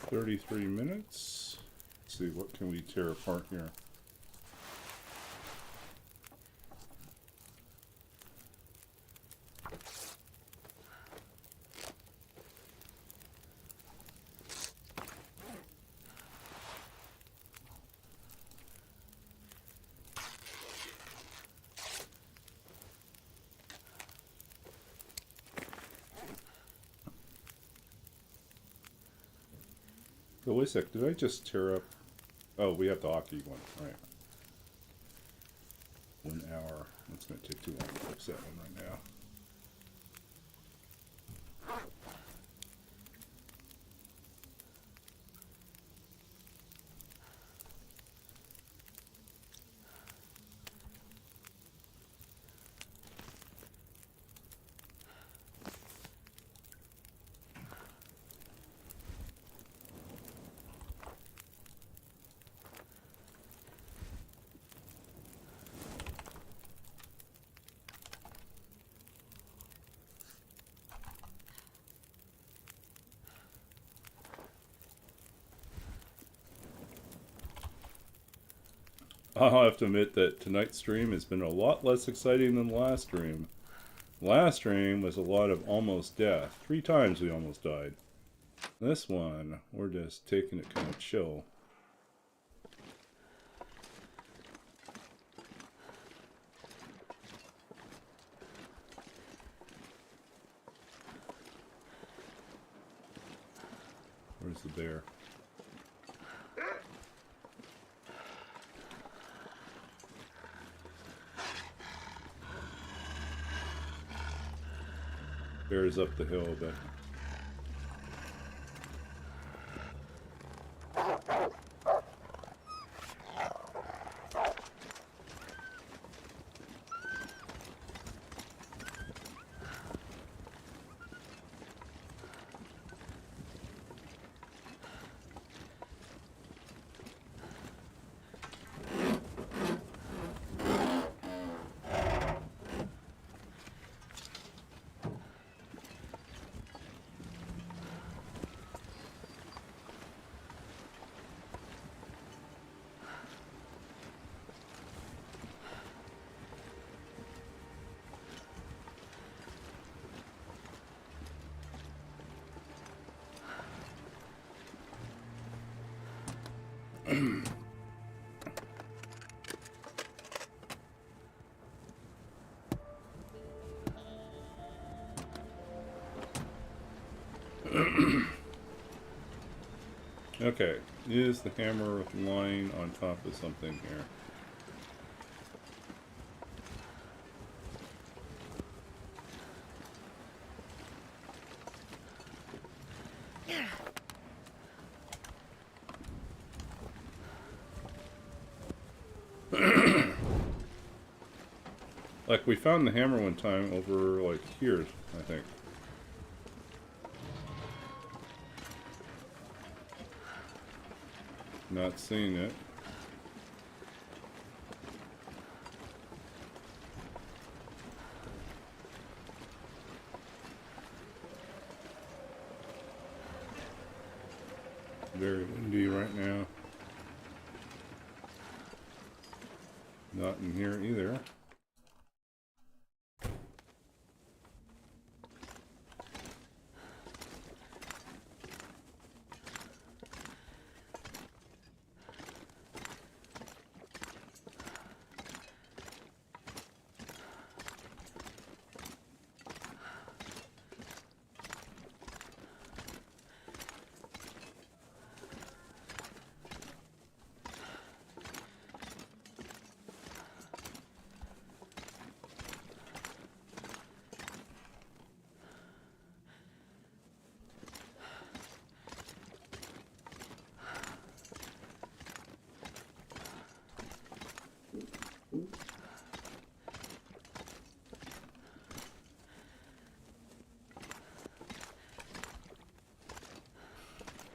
$33 minutes. Let's see, what can we tear apart here? Oh, wait a sec, did I just tear up? Oh, we have the hockey one, right. 1 hour. That's going to take too long to fix that one right now. I'll have to admit that tonight's stream has been a lot less exciting than the last stream. Last stream was a lot of almost death. 3 times we almost died. This one, we're just taking it kind of chill. Where's the bear? Bear's up the hill, but Okay, is the hammer lying on top of something here? Like, we found the hammer one time over, like, here, I think. Not seeing it. Very windy right now. Not in here either.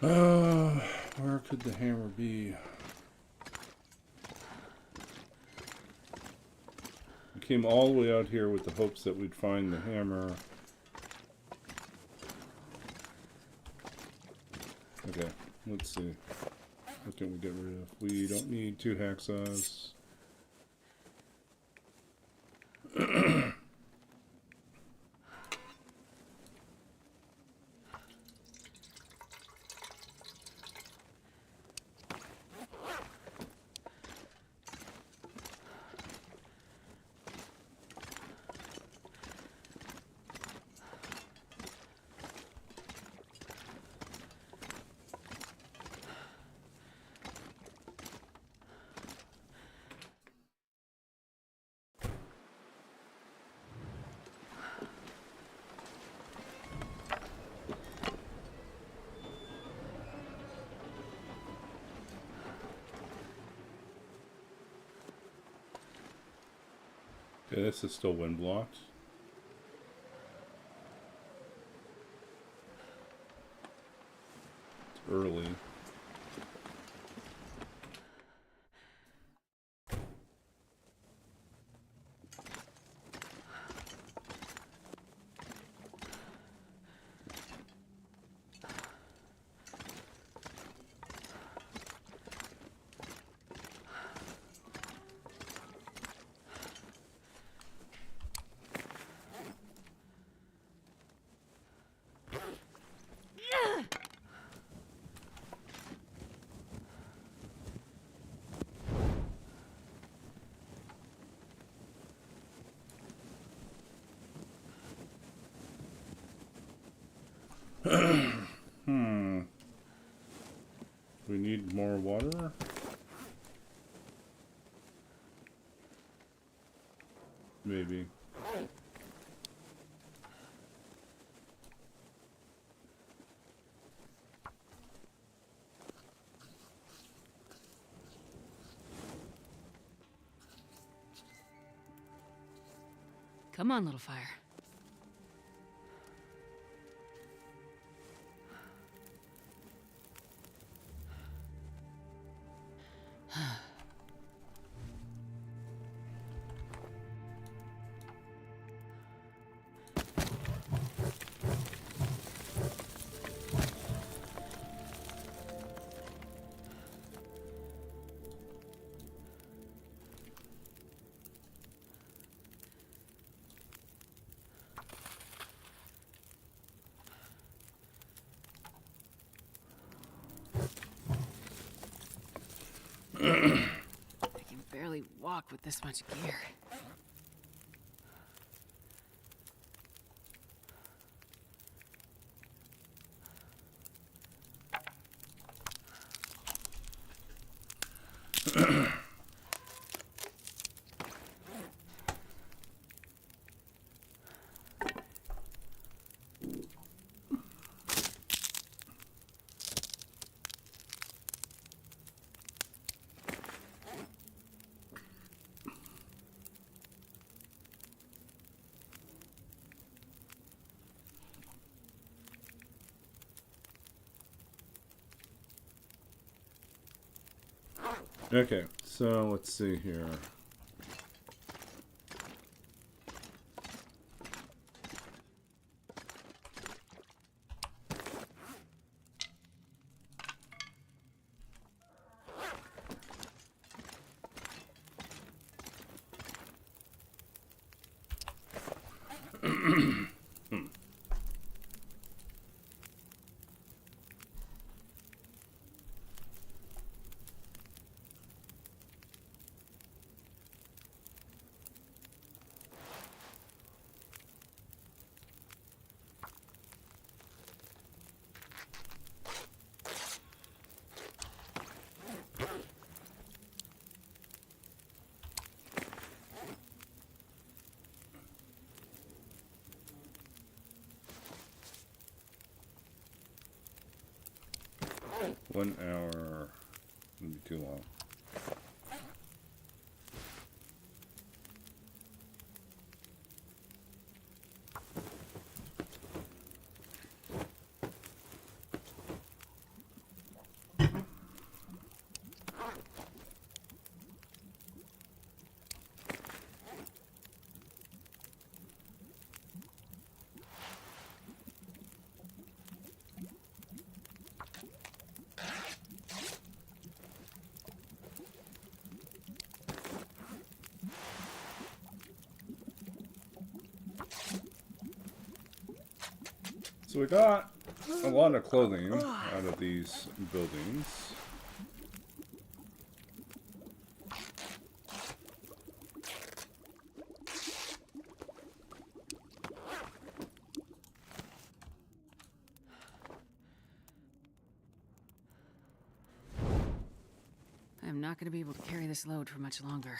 Where could the hammer be? We came all the way out here with the hopes that we'd find the hammer. Okay, let's see. What can we get rid of? We don't need 2 hacksaws. Okay, this is still wind blocked. It's early. We need more water? Maybe. Come on, little fire. with this much gear. Okay, so let's see here. One hour wouldn't be too long. So we got a lot of clothing out of these buildings. I'm not going to be able to carry this load for much longer.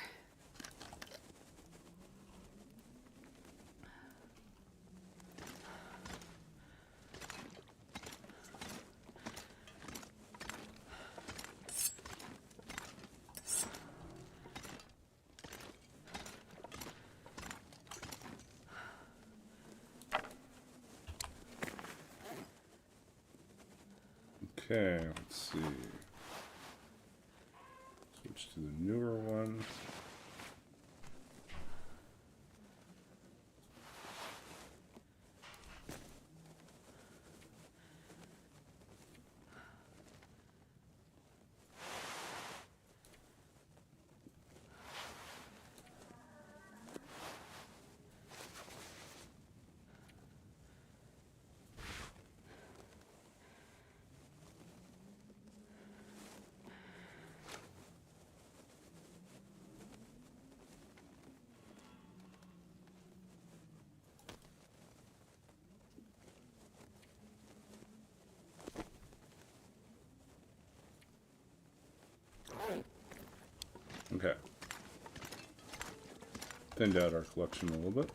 Okay, let's see. Switch to the newer one. Okay. Thinned out our collection a little bit.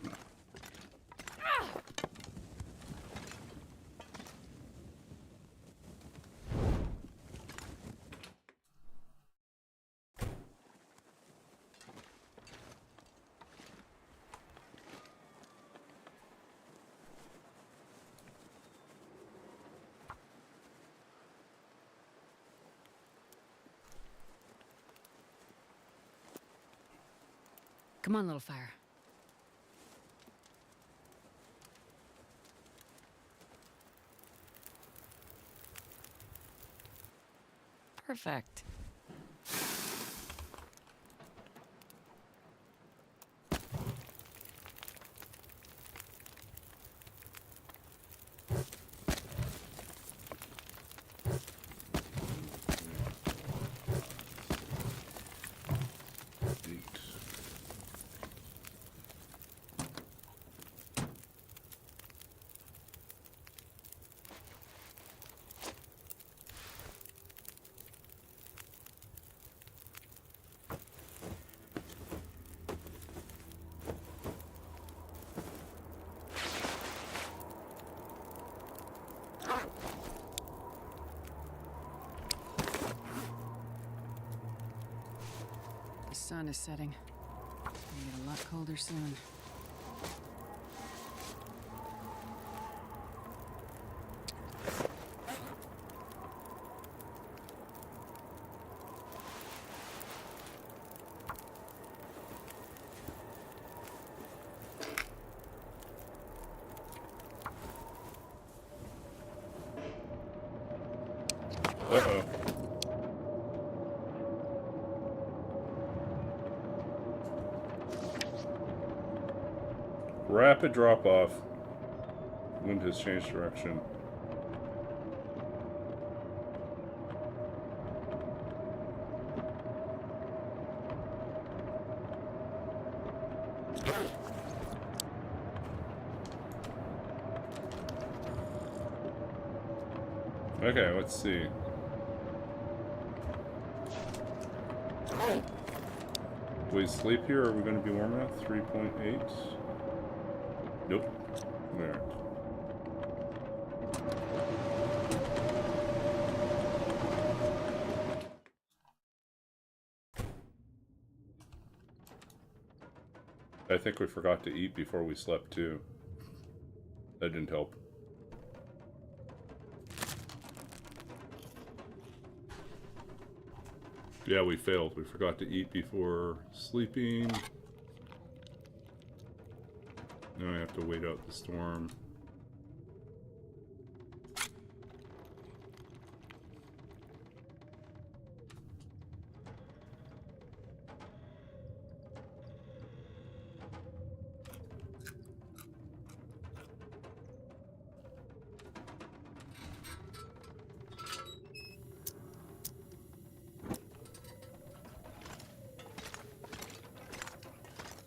Come on, little fire. Perfect. sun is setting. It's gonna get a lot colder soon. Uh-oh. Rapid drop-off. Wind has changed direction. Okay, let's see. Do we sleep here, or are we going to be warm enough? 3.8? Nope. We aren't. I think we forgot to eat before we slept, too. That didn't help. Yeah, we failed. We forgot to eat before sleeping. Now I have to wait out the storm.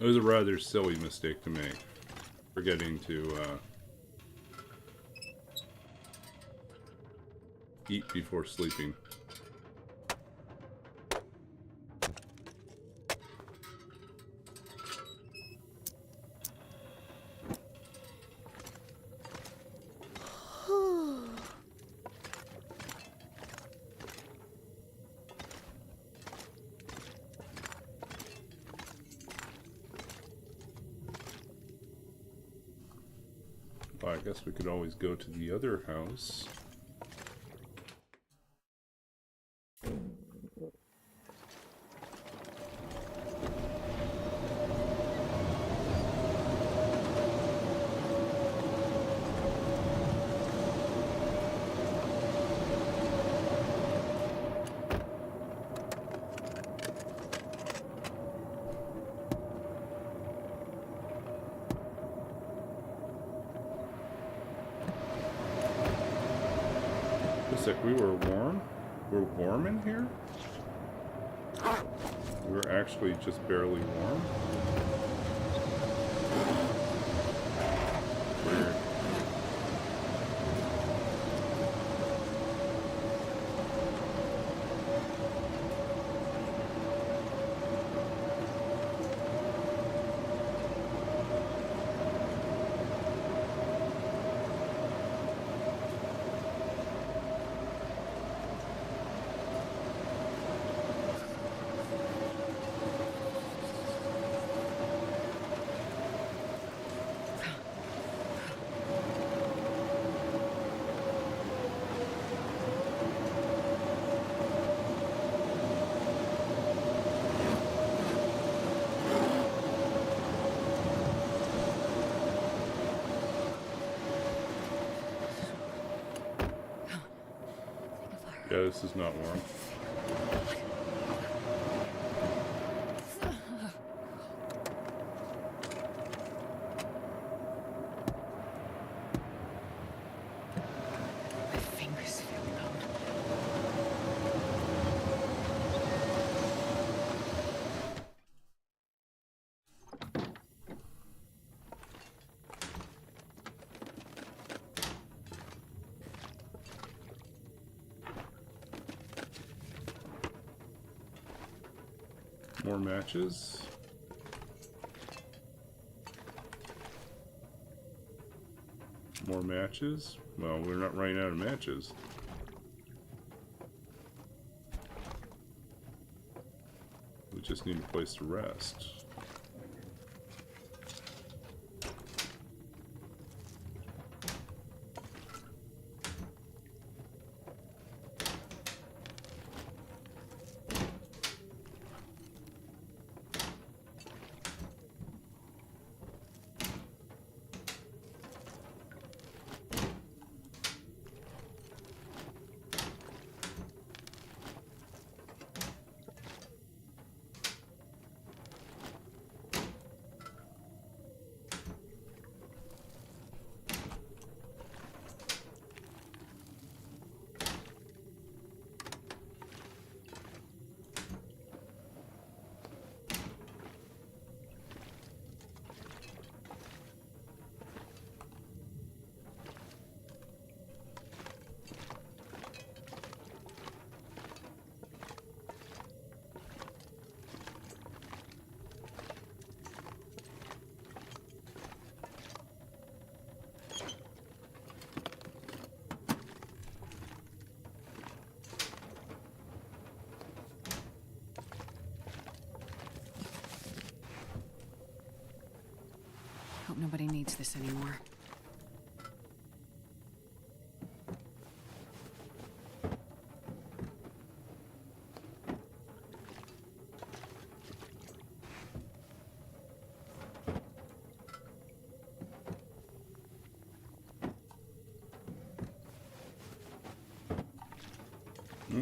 It was a rather silly mistake to make, forgetting to eat before sleeping. Well, I guess we could always go to the other house. Looks like we were warm. We're warm in here? We're actually just barely warm. Weird. Yeah, this is not warm. My fingers feel numb. More matches. More matches. Well, we're not running out of matches. We just need a place to rest. Hope nobody needs this anymore.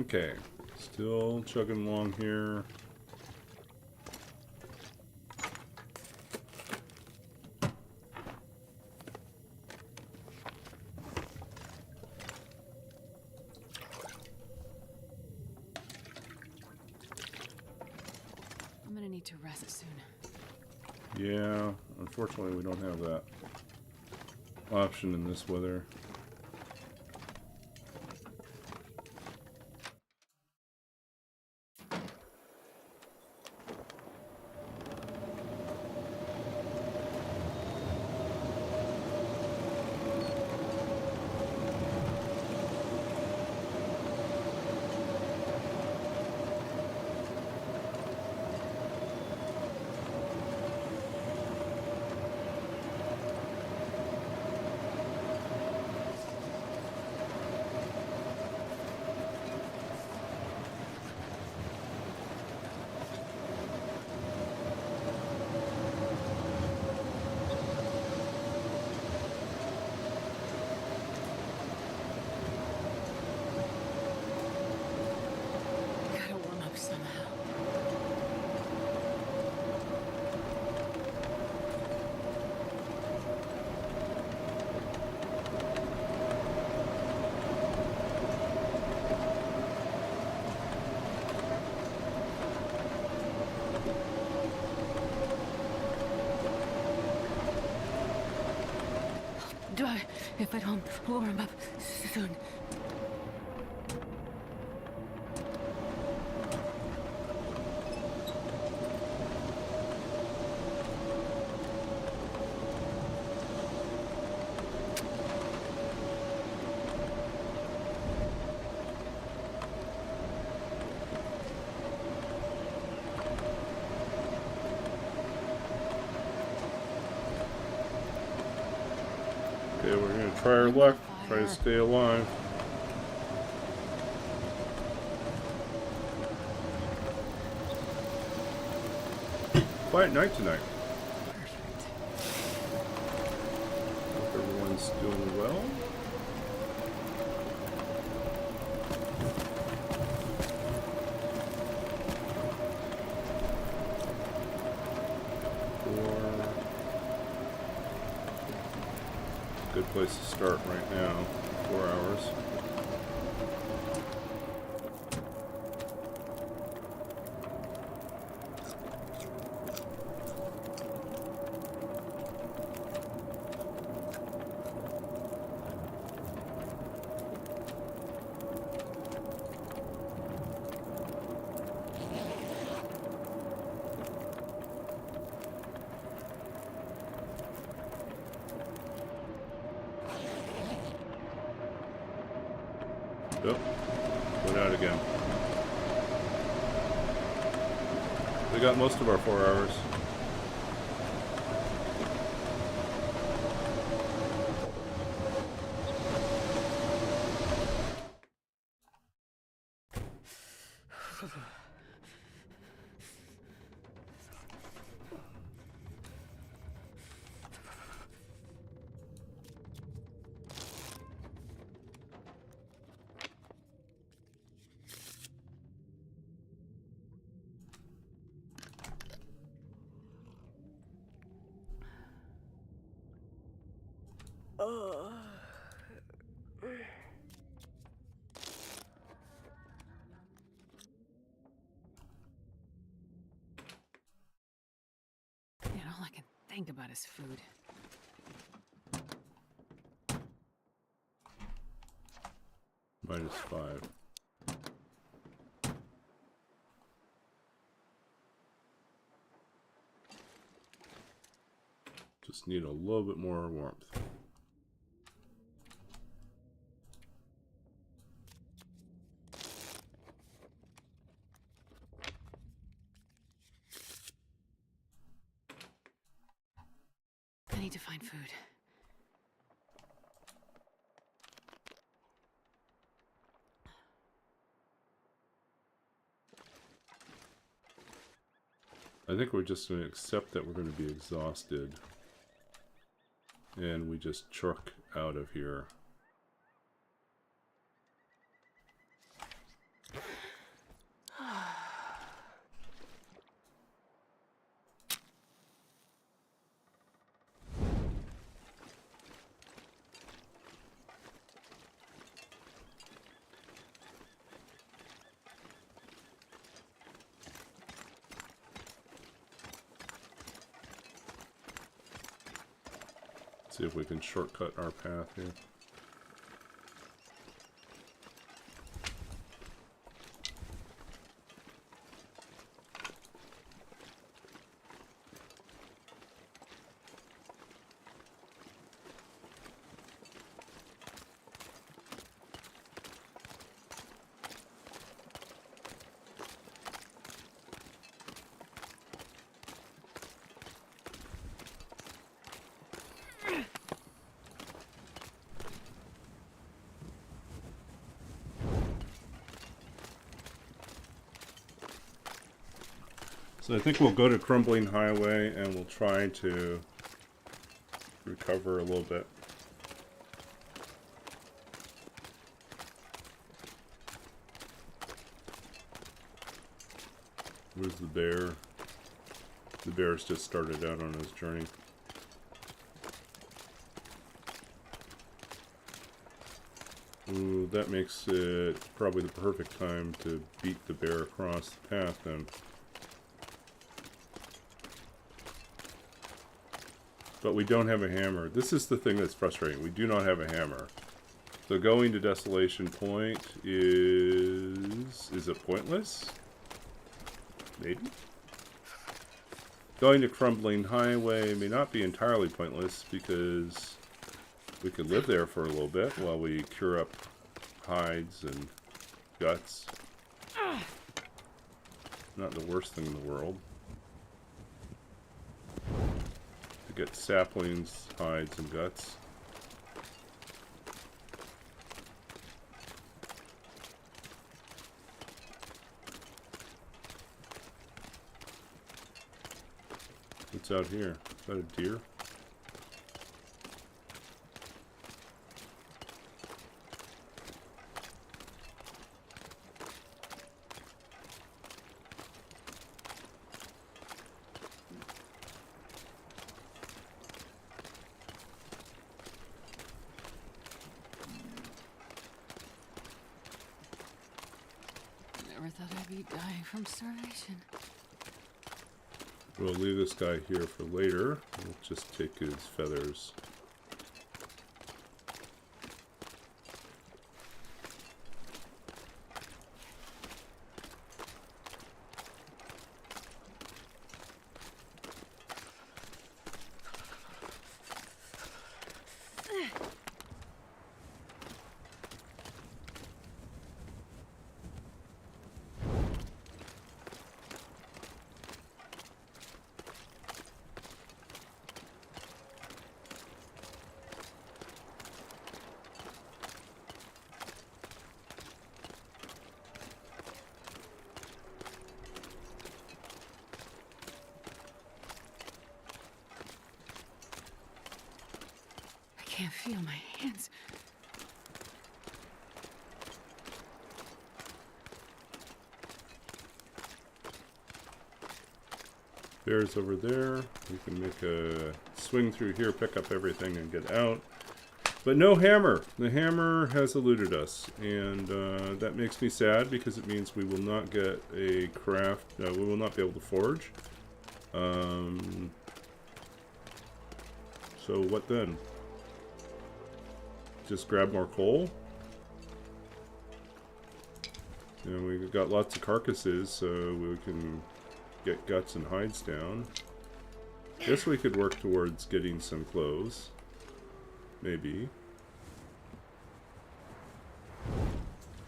Okay, still chugging along here. I'm gonna need to rest soon. Yeah, unfortunately we don't have that option in this weather. Gotta warm up somehow. If I don't warm up soon. Okay, we're gonna try our luck, try to stay alive. Quiet night tonight. Perfect. Hope everyone's doing well. Good place to start right now. 4 hours. Oh, went out again. We got most of our 4 hours. Man, all I can think about is food. -5. Just need a little bit more warmth. I need to find food. I think we're just going to accept that we're going to be exhausted. And we just truck out of here. See if we can shortcut our path here. So I think we'll go to Crumbling Highway and we'll try to recover a little bit. Where's the bear? The bear's just started out on his journey. Ooh, that makes it probably the perfect time to beat the bear across the path then. But we don't have a hammer. This is the thing that's frustrating. We do not have a hammer. So going to Desolation Point is it pointless? Maybe? Going to Crumbling Highway may not be entirely pointless because we could live there for a little bit while we cure up hides and guts. Not the worst thing in the world. Get saplings, hides, and guts. What's out here? Is that a deer? Never thought I'd be dying from starvation. We'll leave this guy here for later. We'll just take his feathers. can't feel my hands. Bear's over there. We can make a swing through here, pick up everything, and get out. But no hammer. The hammer has eluded us, and that makes me sad because it means we will not get a craft. We will not be able to forge. So what then? Just grab more coal? And we've got lots of carcasses, so we can get guts and hides down. Guess we could work towards getting some clothes. Maybe.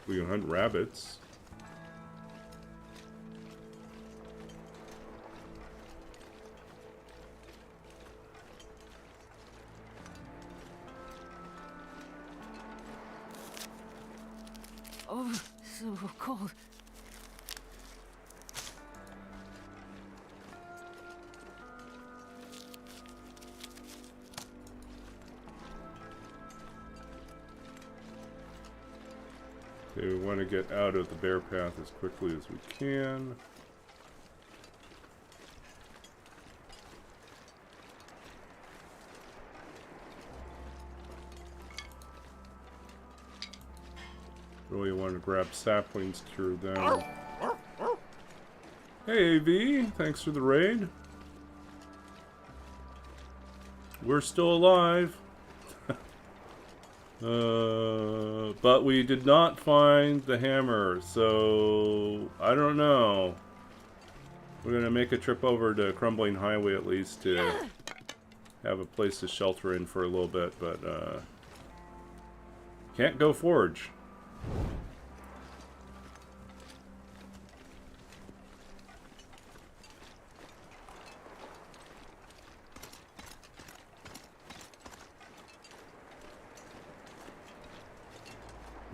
We can hunt rabbits. Oh, so cold. Okay, we want to get out of the bear path as quickly as we can. Really want to grab saplings through them. Hey AV, thanks for the raid. We're still alive. But we did not find the hammer, so I don't know. We're gonna make a trip over to Crumbling Highway at least to have a place to shelter in for a little bit, but can't go forge.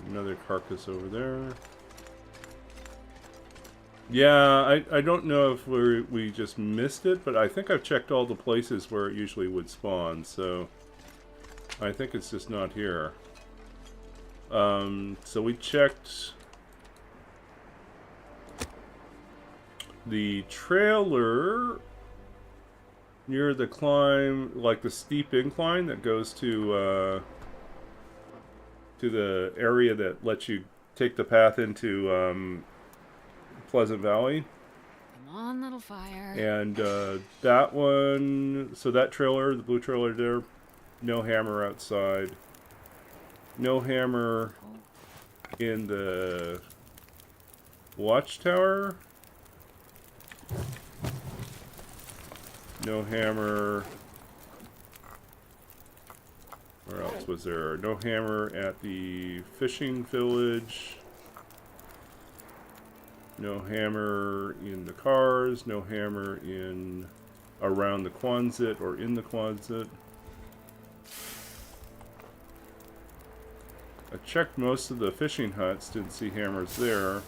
Another carcass over there. Yeah, I don't know if we just missed it, but I think I've checked all the places where it usually would spawn, so I think it's just not here. So we checked the trailer near the climb, like the steep incline that goes to the area that lets you take the path into Pleasant Valley. Come on, little fire. And that one, so that trailer, the blue trailer there, no hammer outside. No hammer in the watchtower. No hammer. Where else was there? No hammer at the fishing village. No hammer in the cars. No hammer in around the Quonset or in the Quonset. I checked most of the fishing huts, didn't see hammers there.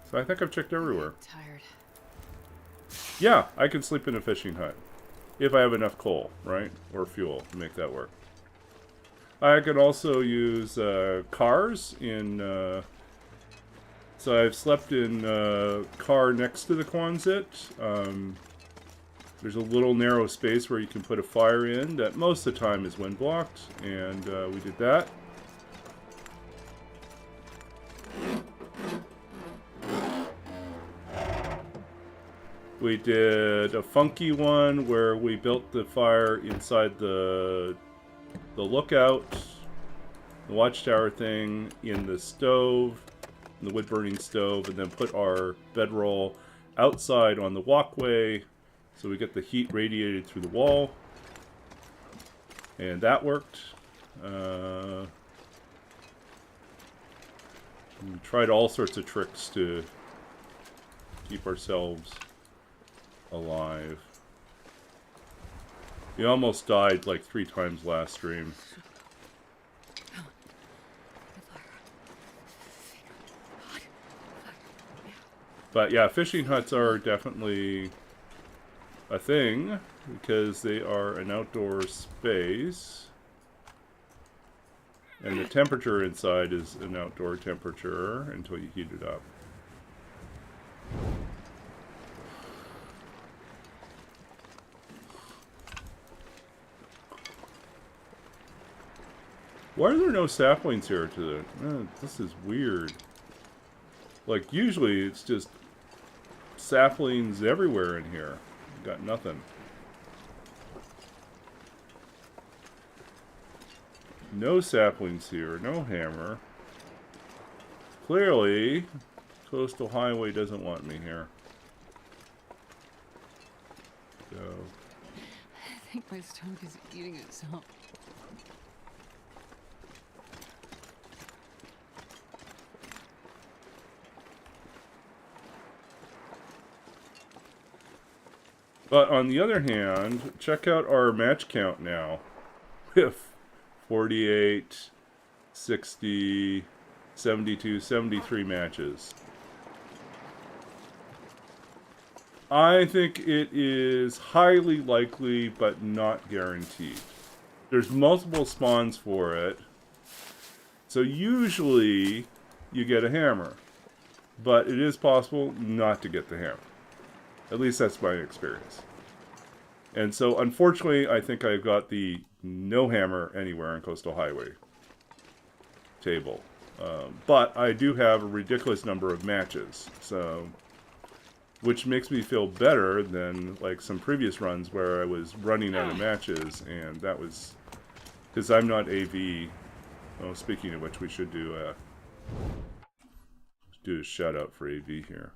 So I think I've checked everywhere. I'm tired. Yeah, I can sleep in a fishing hut. If I have enough coal, right? Or fuel to make that work. I could also use cars in... so I've slept in a car next to the Quonset. There's a little narrow space where you can put a fire in that most of the time is wind blocked. And we did that. We did a funky one where we built the fire inside the lookout, the watchtower thing, in the stove, in the wood-burning stove, and then put our bedroll outside on the walkway so we get the heat radiated through the wall. And that worked. We tried all sorts of tricks to keep ourselves alive. We almost died like 3 times last stream. But yeah, fishing huts are definitely a thing because they are an outdoor space. And the temperature inside is an outdoor temperature until you heat it up. Why are there no saplings here today? This is weird. Like, usually it's just saplings everywhere in here. Got nothing. No saplings here, no hammer. Clearly, Coastal Highway doesn't want me here. So. I think my stomach is eating itself. But on the other hand, check out our match count now. We have 48, 60, 72, 73 matches. I think it is highly likely, but not guaranteed. There's multiple spawns for it. So usually you get a hammer. But it is possible not to get the hammer. At least that's my experience. And so, unfortunately, I think I've got the no hammer anywhere on Coastal Highway table. But I do have a ridiculous number of matches. So, which makes me feel better than like some previous runs where I was running out of matches. And that was because I'm not AV. Oh, speaking of which, we should do a shout out for AV here.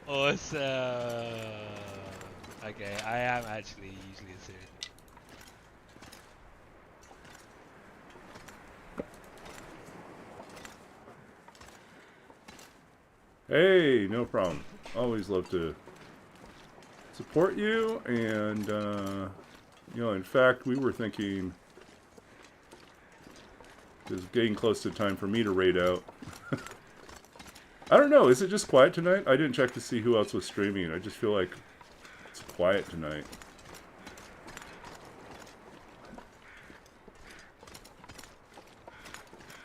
Awesome. Okay, I am actually usually a serious. Hey, no problem. Always love to support you, and you know, in fact, we were thinking it's getting close to time for me to raid out. I don't know, is it just quiet tonight? I didn't check to see who else was streaming. I just feel like it's quiet tonight.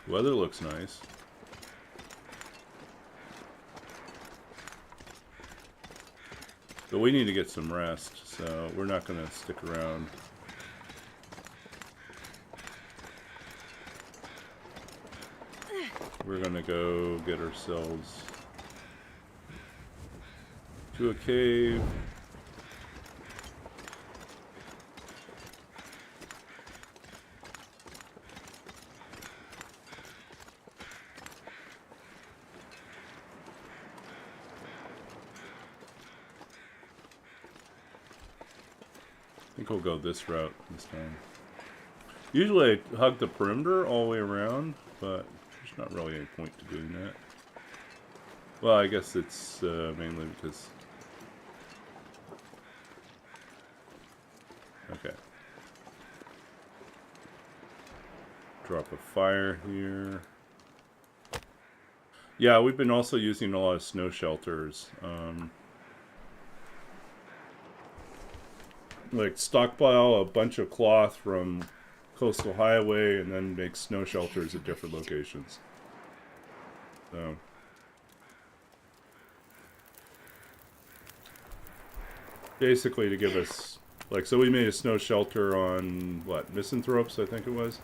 Weather looks nice. But we need to get some rest, so we're not going to stick around. We're going to go get ourselves to a cave. I think we'll go this route this time. Usually I hug the perimeter all the way around, but there's not really any point to doing that. Well, I guess it's mainly because... Okay. Drop a fire here. Yeah, we've been also using a lot of snow shelters. Like stockpile a bunch of cloth from Coastal Highway and then make snow shelters at different locations. So basically to give us, like, so we made a snow shelter on what, Misanthropes, I think it was.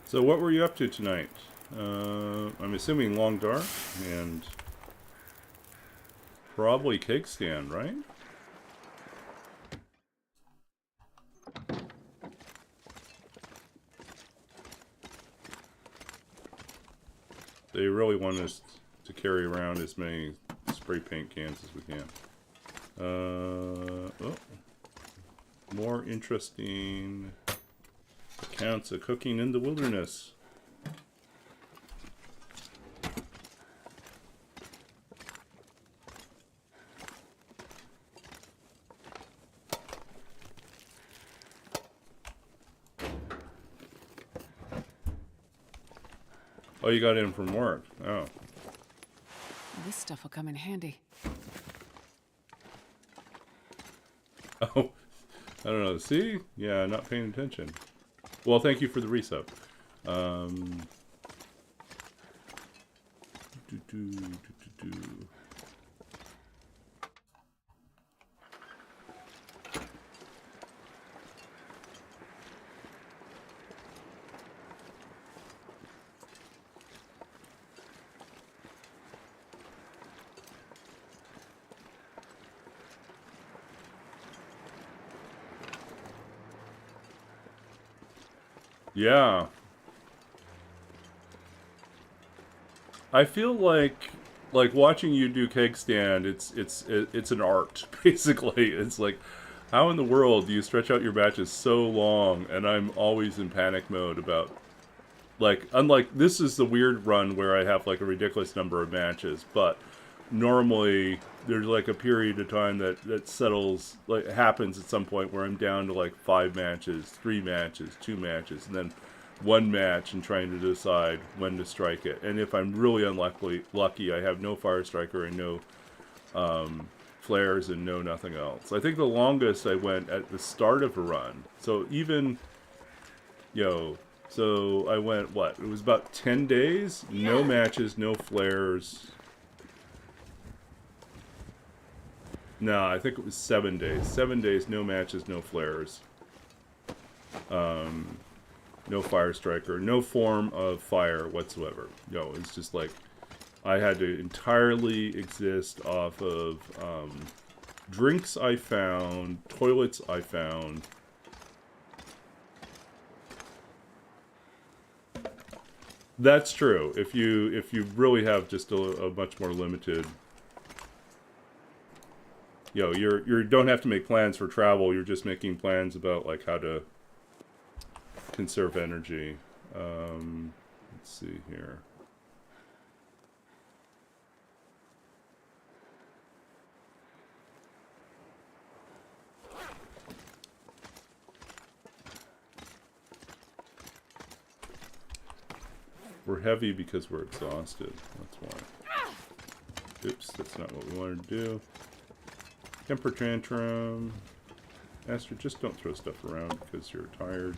So what were you up to tonight? I'm assuming Long Dark and probably Cake Stand, right? They really want us to carry around as many spray paint cans as we can. Oh, more interesting accounts of cooking in the wilderness. Oh, you got in from work. Oh. This stuff will come in handy. Oh, I don't know. See? Yeah, not paying attention. Well, thank you for the resub. Do. Yeah. I feel like watching you do Cake Stand, it's an art basically. It's like, how in the world do you stretch out your matches so long? And I'm always in panic mode about, like, unlike this is the weird run where I have like a ridiculous number of matches, but normally there's like a period of time that settles, like happens at some point where I'm down to like 5 matches, 3 matches, 2 matches, and then 1 match and trying to decide when to strike it. And if I'm really lucky, I have no fire striker and no flares and no nothing else. I think the longest I went at the start of a run. So even, so I went, what? It was about 10 days, no matches, no flares. No, I think it was 7 days. 7 days, no matches, no flares. No fire striker, no form of fire whatsoever. It's just like I had to entirely exist off of drinks I found, toilets I found. That's true. If you really have just a much more limited, you don't have to make plans for travel. You're just making plans about like how to conserve energy. Let's see here. We're heavy because we're exhausted. That's why. Oops, that's not what we wanted to do. Temper tantrum. Aster, just don't throw stuff around because you're tired.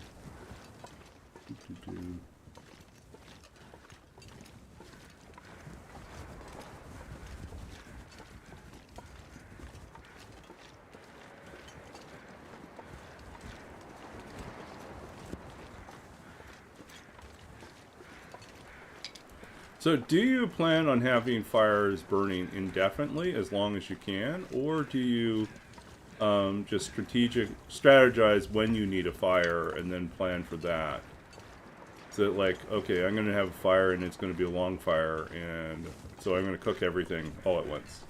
So do you plan on having fires burning indefinitely as long as you can, or do you just strategize when you need a fire and then plan for that? So like, okay, I'm going to have a fire and it's going to be a long fire, and so I'm going to cook everything all at once.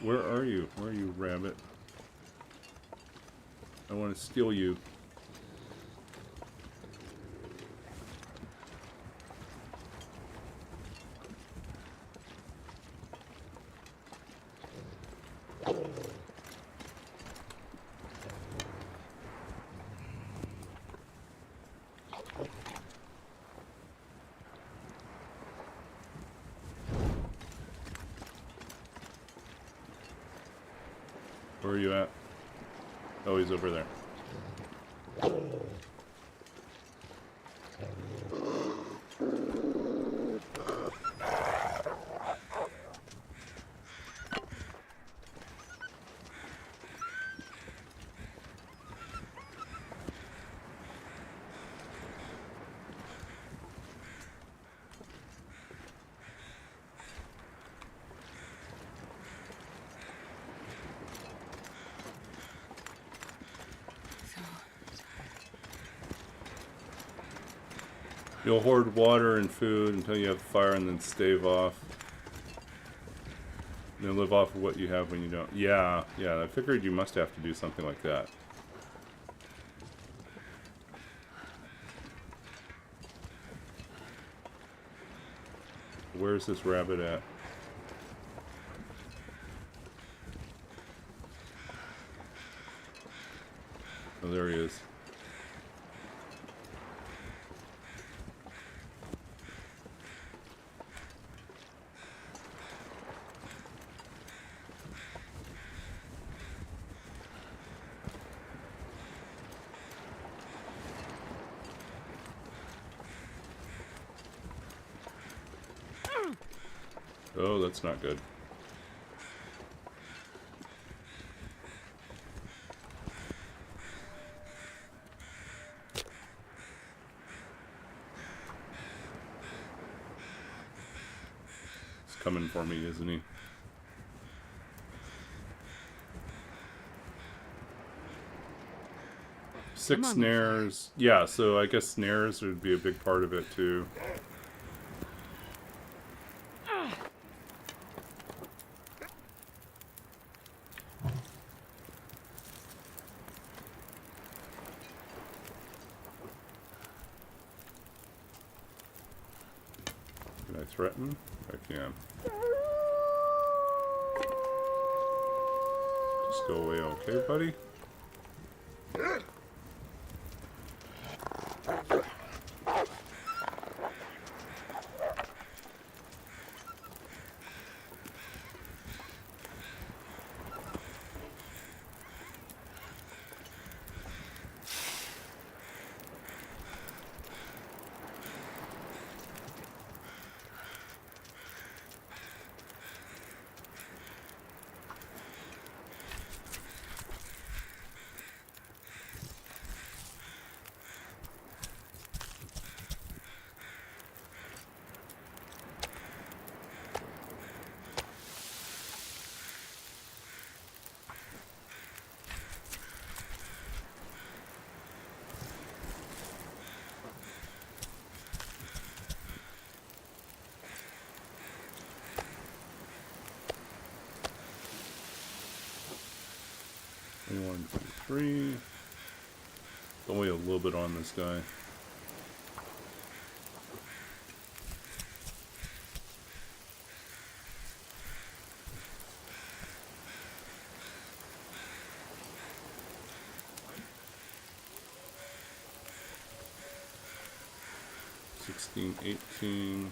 Where are you? Where are you, rabbit? I want to steal you. Where are you at? Oh, he's over there. So, You'll hoard water and food until you have fire and then stave off. And then live off of what you have when you don't. Yeah, I figured you must have to do something like that. Where's this rabbit at? Oh, there he is. Oh, that's not good. He's coming for me, isn't he? Six snares. Yeah, so I guess snares would be a big part of it too. Can I threaten? I can. Just go away, okay, buddy? One, 2, 3. Only a little bit on this guy. $16, $18.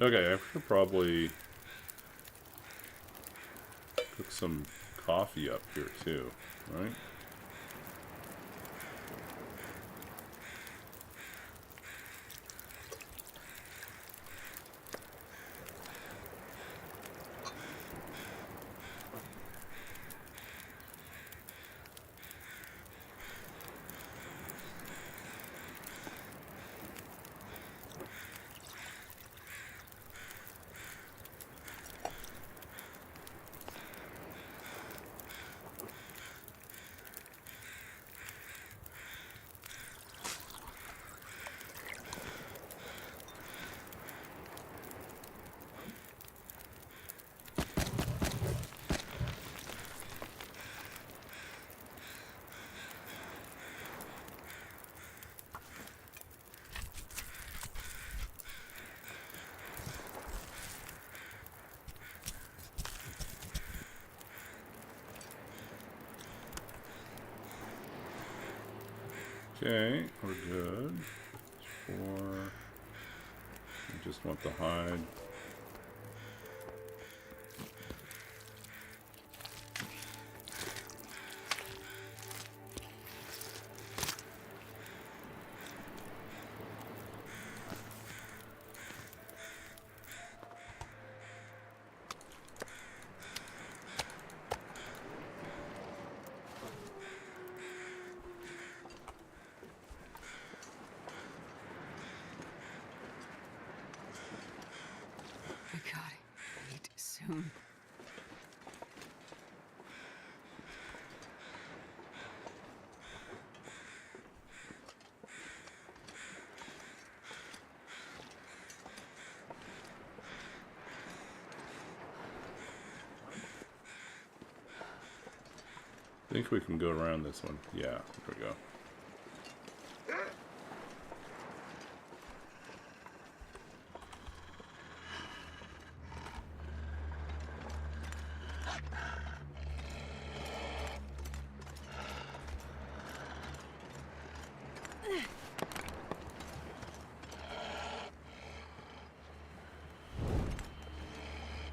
Okay, I should probably cook some coffee up here too, right? Okay, we're good. 4. I just want the hide. I gotta eat soon. I think we can go around this one. Yeah, there we go.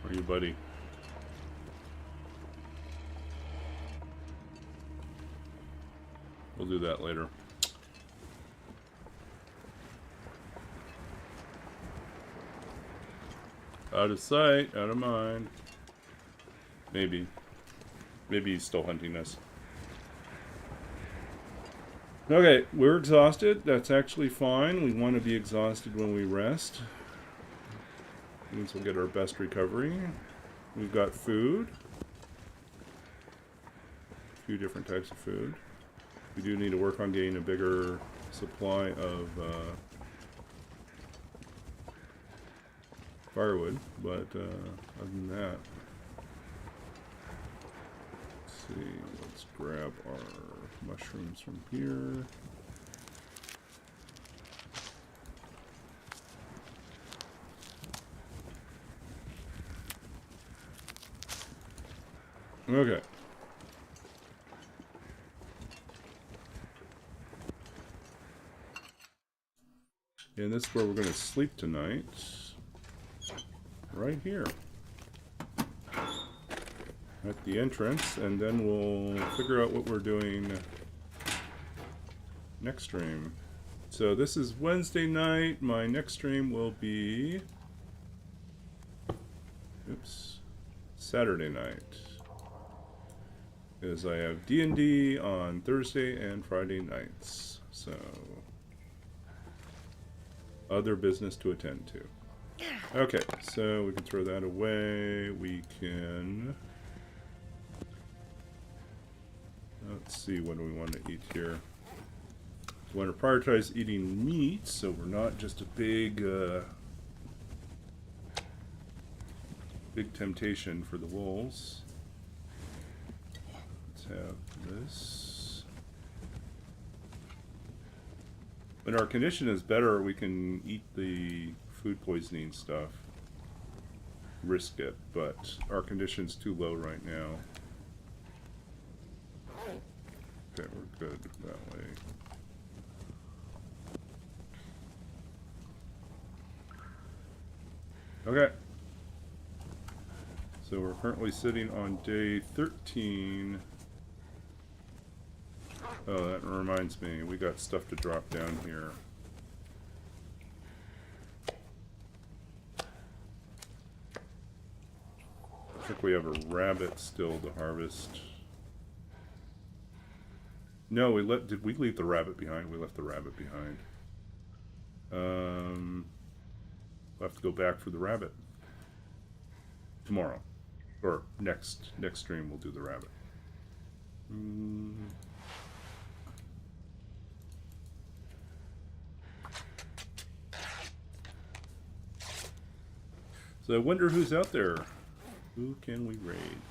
Where are you, buddy? We'll do that later. Out of sight, out of mind. Maybe. Maybe he's still hunting us. Okay, we're exhausted. That's actually fine. We want to be exhausted when we rest. Means we'll get our best recovery. We've got food. A few different types of food. We do need to work on getting a bigger supply of firewood, but other than that, let's see, let's grab our mushrooms from here. Okay. And this is where we're going to sleep tonight. Right here. At the entrance, and then we'll figure out what we're doing next stream. So this is Wednesday night. My next stream will be... Oops. Saturday night. Because I have D&D on Thursday and Friday nights. So... other business to attend to. Okay, so we can throw that away. We can... let's see, what do we want to eat here? We want to prioritize eating meat, so we're not just a big big temptation for the wolves. Let's have this. When our condition is better, we can eat the food poisoning stuff. Risk it, but our condition's too low right now. Okay, we're good that way. Okay. So we're currently sitting on day 13. Oh, that reminds me, we got stuff to drop down here. I think we have a rabbit still to harvest. No, did we leave the rabbit behind? We left the rabbit behind. We'll have to go back for the rabbit. Tomorrow. Or next stream we'll do the rabbit. So I wonder who's out there. Who can we raid?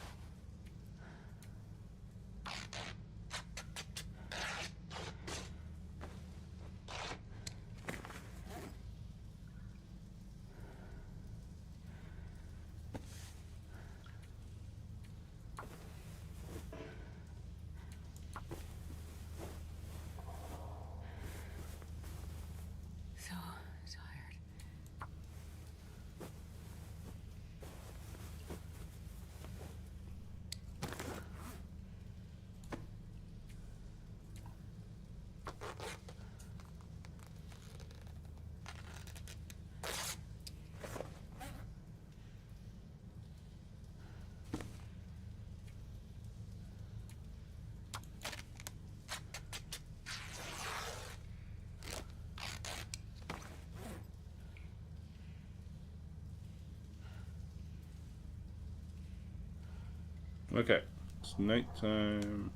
Okay, it's nighttime.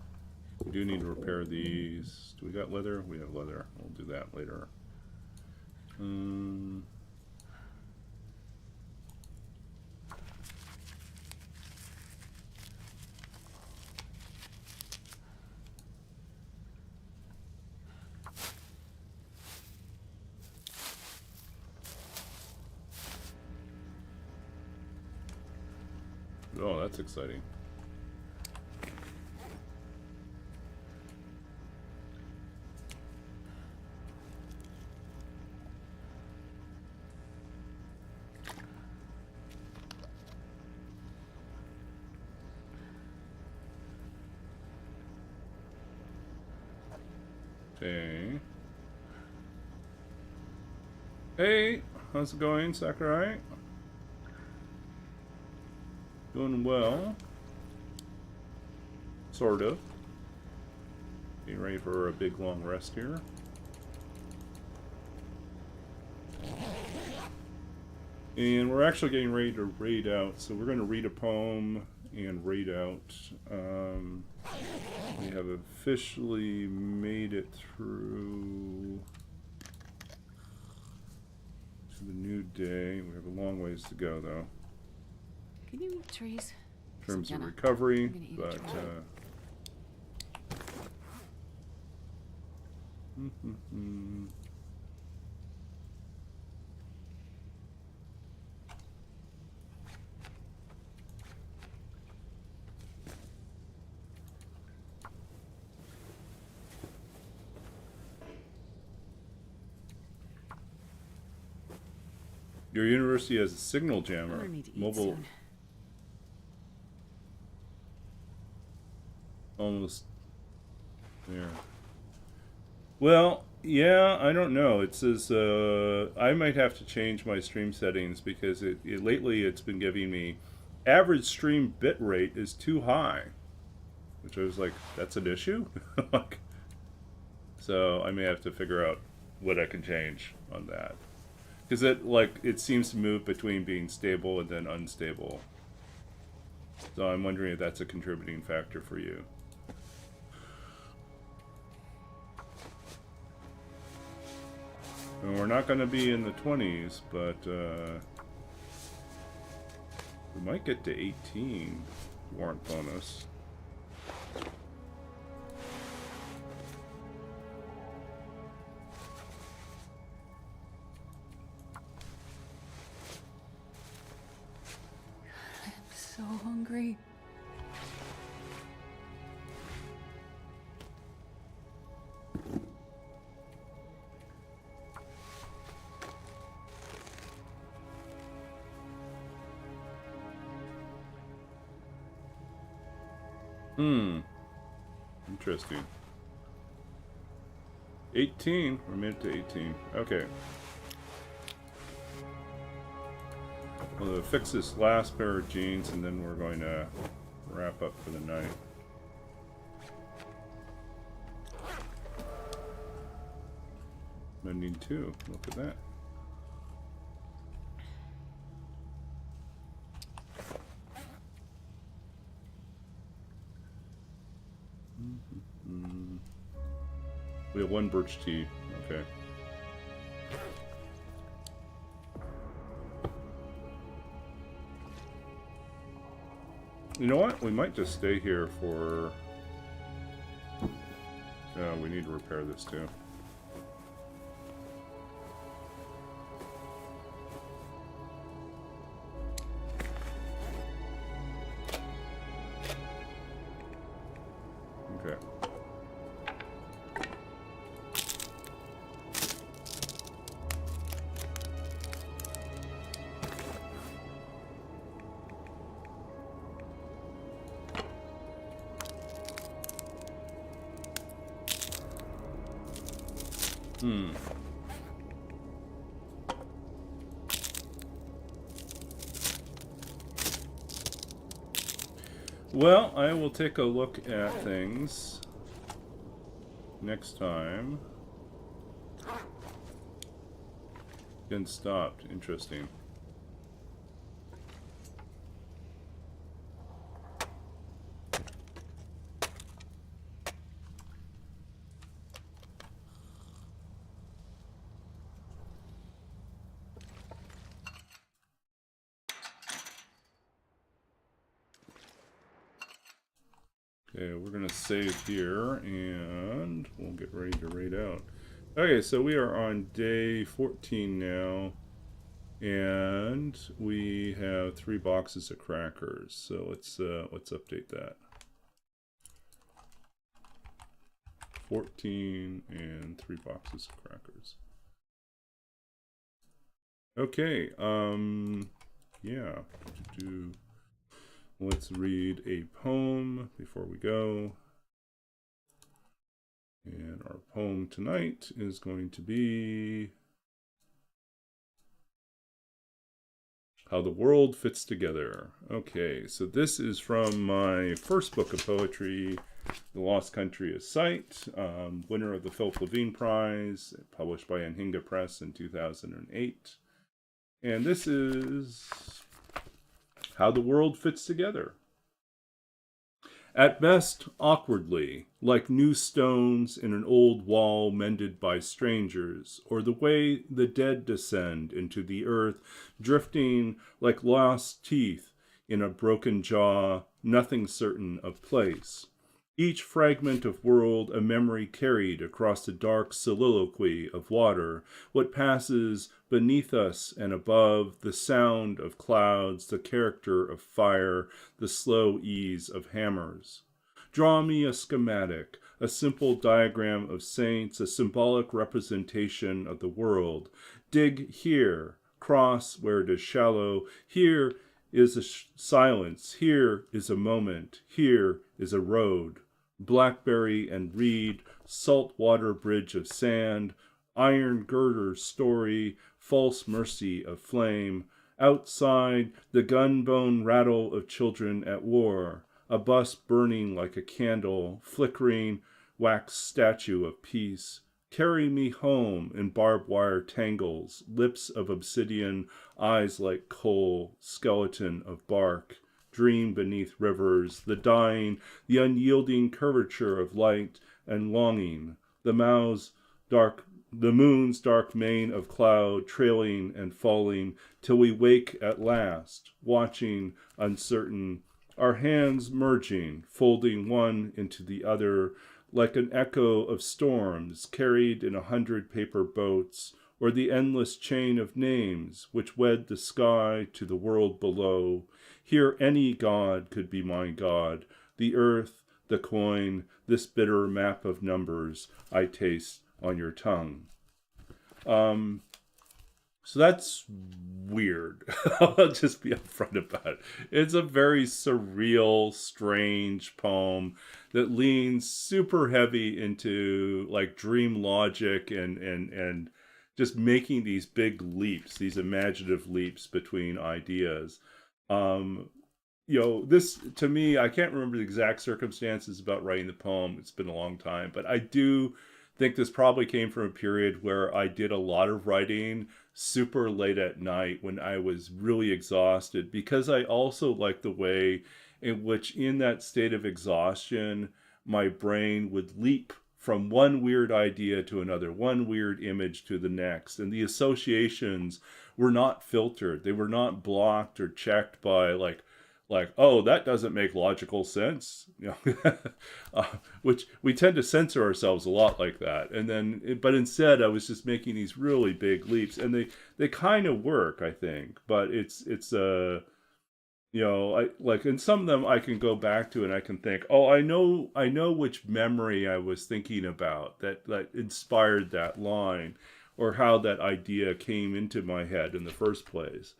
We do need to repair these. Do we got leather? We have leather. We'll do that later. Oh, that's exciting. Okay. Hey, how's it going, Sakurai? Doing well. Sort of. Getting ready for a big long rest here. And we're actually getting ready to raid out, so we're going to read a poem and raid out. We have officially made it through to the new day. We have a long ways to go, though. Can you eat trees? In terms of recovery, but your university has a signal jammer, mobile. Soon. Almost there. Well, yeah, I don't know. It says I might have to change my stream settings because lately it's been giving me average stream bit rate is too high, which I was like, that's an issue. So I may have to figure out what I can change on that, because it seems to move between being stable and then unstable. So I'm wondering if that's a contributing factor for you. And we're not going to be in the 20s, but we might get to 18 warrant bonus. I'm so hungry. Interesting. 18. We're made it to 18. Okay. We'll fix this last pair of jeans and then we're going to wrap up for the night. I need two. Look at that. We have one birch tea. Okay. You know what? We might just stay here for... Oh, we need to repair this too. Okay. Well, I will take a look at things next time. Getting stopped. Interesting. Okay, we're going to save here, and we'll get ready to raid out. Okay, so we are on day 14 now, and we have 3 boxes of crackers. So let's update that. 14 and 3 boxes of crackers. Okay, yeah. Let's read a poem before we go. And our poem tonight is going to be How the World Fits Together. Okay, so this is from my first book of poetry, The Lost Country of Sight, winner of the Philip Levine Prize, published by Anhinga Press in 2008. And this is How the World Fits Together. At best, awkwardly, like new stones in an old wall mended by strangers, or the way the dead descend into the earth, drifting like lost teeth in a broken jaw, nothing certain of place. Each fragment of world a memory carried across the dark soliloquy of water, what passes beneath us and above, the sound of clouds, the character of fire, the slow ease of hammers. Draw me a schematic, a simple diagram of saints, a symbolic representation of the world. Dig here, cross where it is shallow, here is a silence, here is a moment, here is a road. Blackberry and reed, saltwater bridge of sand, iron girder story, false mercy of flame. Outside, the gun-bone rattle of children at war, a bus burning like a candle, flickering wax statue of peace. Carry me home in barbed wire tangles, lips of obsidian, eyes like coal, skeleton of bark. Dream beneath rivers, the dying, the unyielding curvature of light and longing, the moon's dark mane of cloud trailing and falling, till we wake at last, watching, uncertain, our hands merging, folding one into the other, like an echo of storms carried in 100 paper boats, or the endless chain of names which wed the sky to the world below. Here any god could be my god, the earth, the coin, this bitter map of numbers I taste on your tongue. So that's weird. I'll just be upfront about it. It's a very surreal, strange poem that leans super heavy into like dream logic and just making these big leaps, these imaginative leaps between ideas. This, to me, I can't remember the exact circumstances about writing the poem. It's been a long time, but I do think this probably came from a period where I did a lot of writing super late at night when I was really exhausted, because I also like the way in which in that state of exhaustion, my brain would leap from one weird idea to another, one weird image to the next. And the associations were not filtered. They were not blocked or checked by like, oh, that doesn't make logical sense, which we tend to censor ourselves a lot like that. And then, but instead, I was just making these really big leaps, and they kind of work, I think. But it's I like, and some of them I can go back to and I can think, oh, I know which memory I was thinking about that inspired that line, or how that idea came into my head in the first place.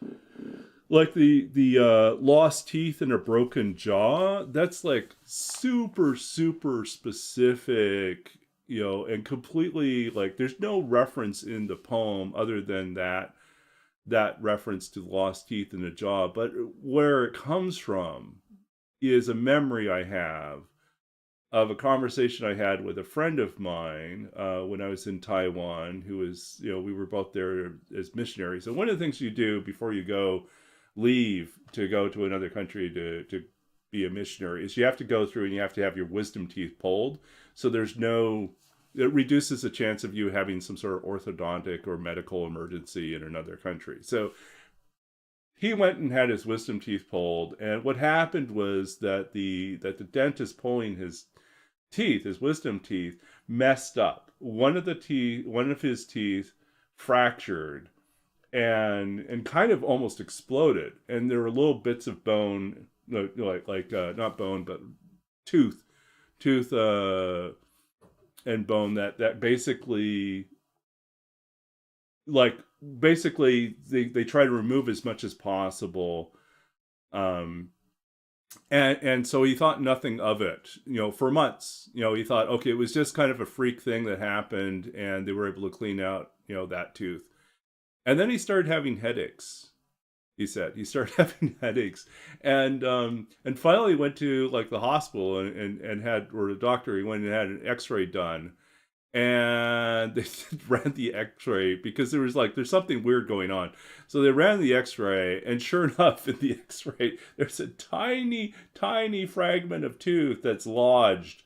Like the lost teeth and a broken jaw, that's like super, super specific, and completely like there's no reference in the poem other than that reference to lost teeth and a jaw. But where it comes from is a memory I have of a conversation I had with a friend of mine when I was in Taiwan, who was, we were both there as missionaries. And one of the things you do before you leave to go to another country to be a missionary is you have to go through and you have to have your wisdom teeth pulled. So it reduces the chance of you having some sort of orthodontic or medical emergency in another country. So he went and had his wisdom teeth pulled, and what happened was that the dentist pulling his teeth, his wisdom teeth, messed up. One of his teeth fractured and kind of almost exploded, and there were little bits of bone, not bone, but tooth, tooth and bone that basically like basically they try to remove as much as possible. um and so he thought nothing of it, for months. He thought, okay, it was just kind of a freak thing that happened, and they were able to clean out, that tooth. And then he started having headaches. He said he started having headaches, and finally went to like the hospital and had, or the doctor. He went and had an X-ray done, and they ran the X-ray because there's something weird going on. So they ran the X-ray, and sure enough, in the X-ray, there's a tiny fragment of tooth that's lodged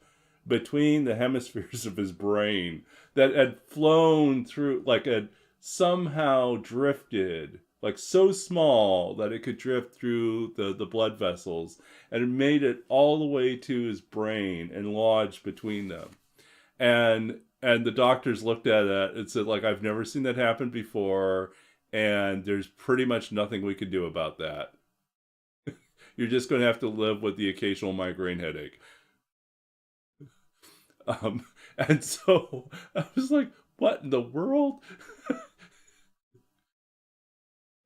between the hemispheres of his brain that had flown through, like had somehow drifted, like so small that it could drift through the blood vessels, and it made it all the way to his brain and lodged between them. And the doctors looked at it and said, like, I've never seen that happen before, and there's pretty much nothing we can do about that. You're just going to have to live with the occasional migraine headache. And so I was like, what in the world?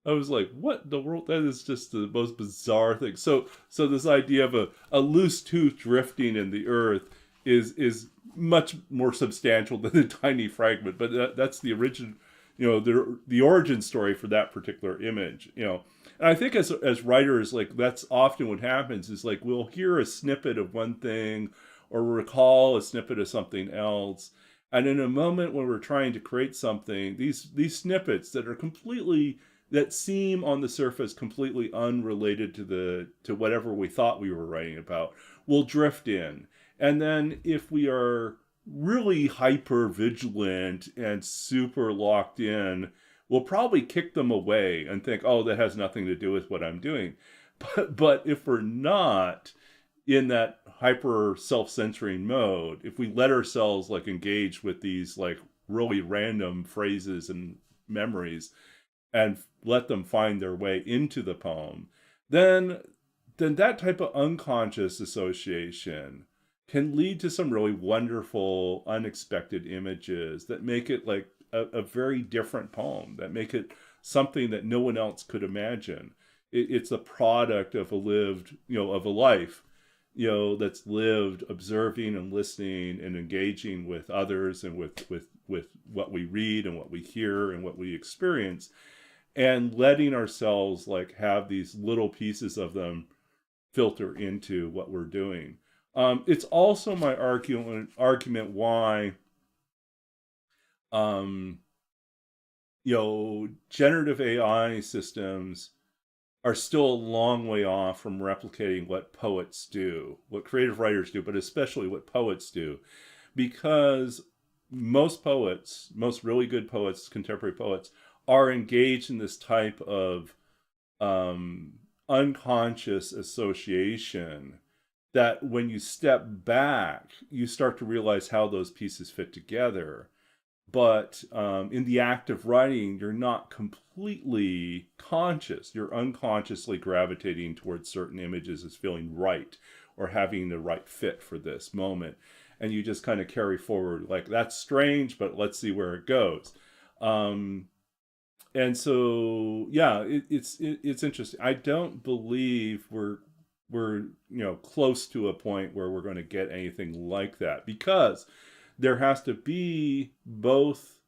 I was like, what in the world? That is just the most bizarre thing. So this idea of a loose tooth drifting in the earth is much more substantial than a tiny fragment. But that's the origin, the origin story for that particular image. And I think as writers, like, that's often what happens, is like we'll hear a snippet of one thing or recall a snippet of something else. And in a moment when we're trying to create something, these snippets that seem on the surface completely unrelated to whatever we thought we were writing about will drift in. And then if we are really hyper vigilant and super locked in, we'll probably kick them away and think, oh, that has nothing to do with what I'm doing. But if we're not in that hyper self-censoring mode, if we let ourselves like engage with these like really random phrases and memories and let them find their way into the poem, then that type of unconscious association can lead to some really wonderful, unexpected images that make it like a very different poem, that make it something that no one else could imagine. It's a product of a life, that's lived observing and listening and engaging with others and with what we read and what we hear and what we experience, and letting ourselves like have these little pieces of them filter into what we're doing. It's also my argument why, generative AI systems are still a long way off from replicating what poets do, what creative writers do, but especially what poets do. Because most really good poets, contemporary poets, are engaged in this type of unconscious association that when you step back, you start to realize how those pieces fit together. But in the act of writing, you're not completely conscious. You're unconsciously gravitating towards certain images as feeling right or having the right fit for this moment. And you just kind of carry forward, like, that's strange, but let's see where it goes. And so, yeah, it's interesting. I don't believe we're close to a point where we're going to get anything like that, because there has to be both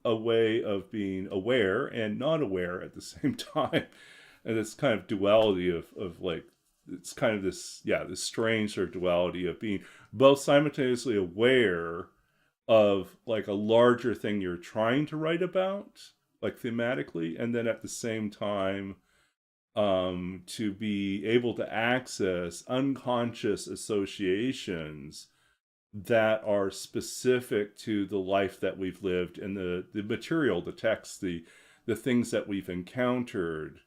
a way of being aware and not aware at the same time. And this kind of duality of like, it's kind of this strange sort of duality of being both simultaneously aware of like a larger thing you're trying to write about, like thematically, and then at the same time to be able to access unconscious associations that are specific to the life that we've lived and the material, the text, the things that we've encountered,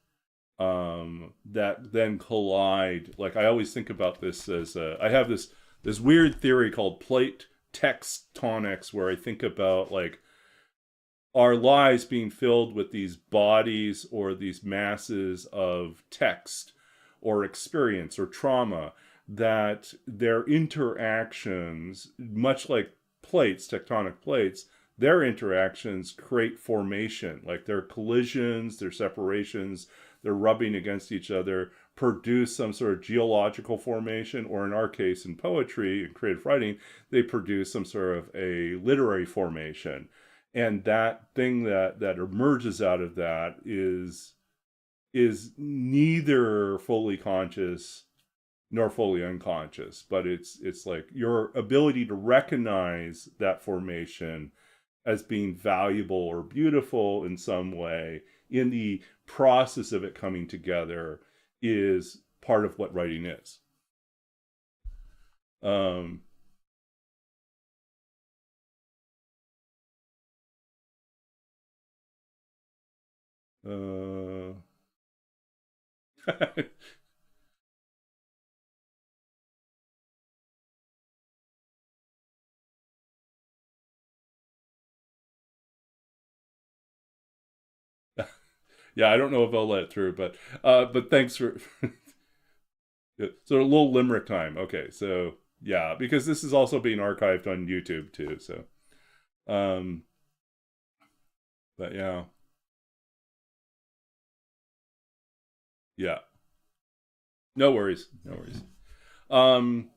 that then collide. Like I always think about this as I have this weird theory called plate tectonics, where I think about like our lives being filled with these bodies or these masses of text or experience or trauma, that their interactions, much like plates, tectonic plates, their interactions create formation, like their collisions, their separations, their rubbing against each other produce some sort of geological formation, or in our case, in poetry and creative writing, they produce some sort of a literary formation. And that thing that emerges out of that is neither fully conscious nor fully unconscious, but it's like your ability to recognize that formation as being valuable or beautiful in some way in the process of it coming together is part of what writing is. Um, uh, yeah, I don't know if I'll let it through, but thanks for so a little limerick time. Okay, so yeah, because this is also being archived on YouTube too. So, um, but yeah, yeah, no worries, no worries. Um,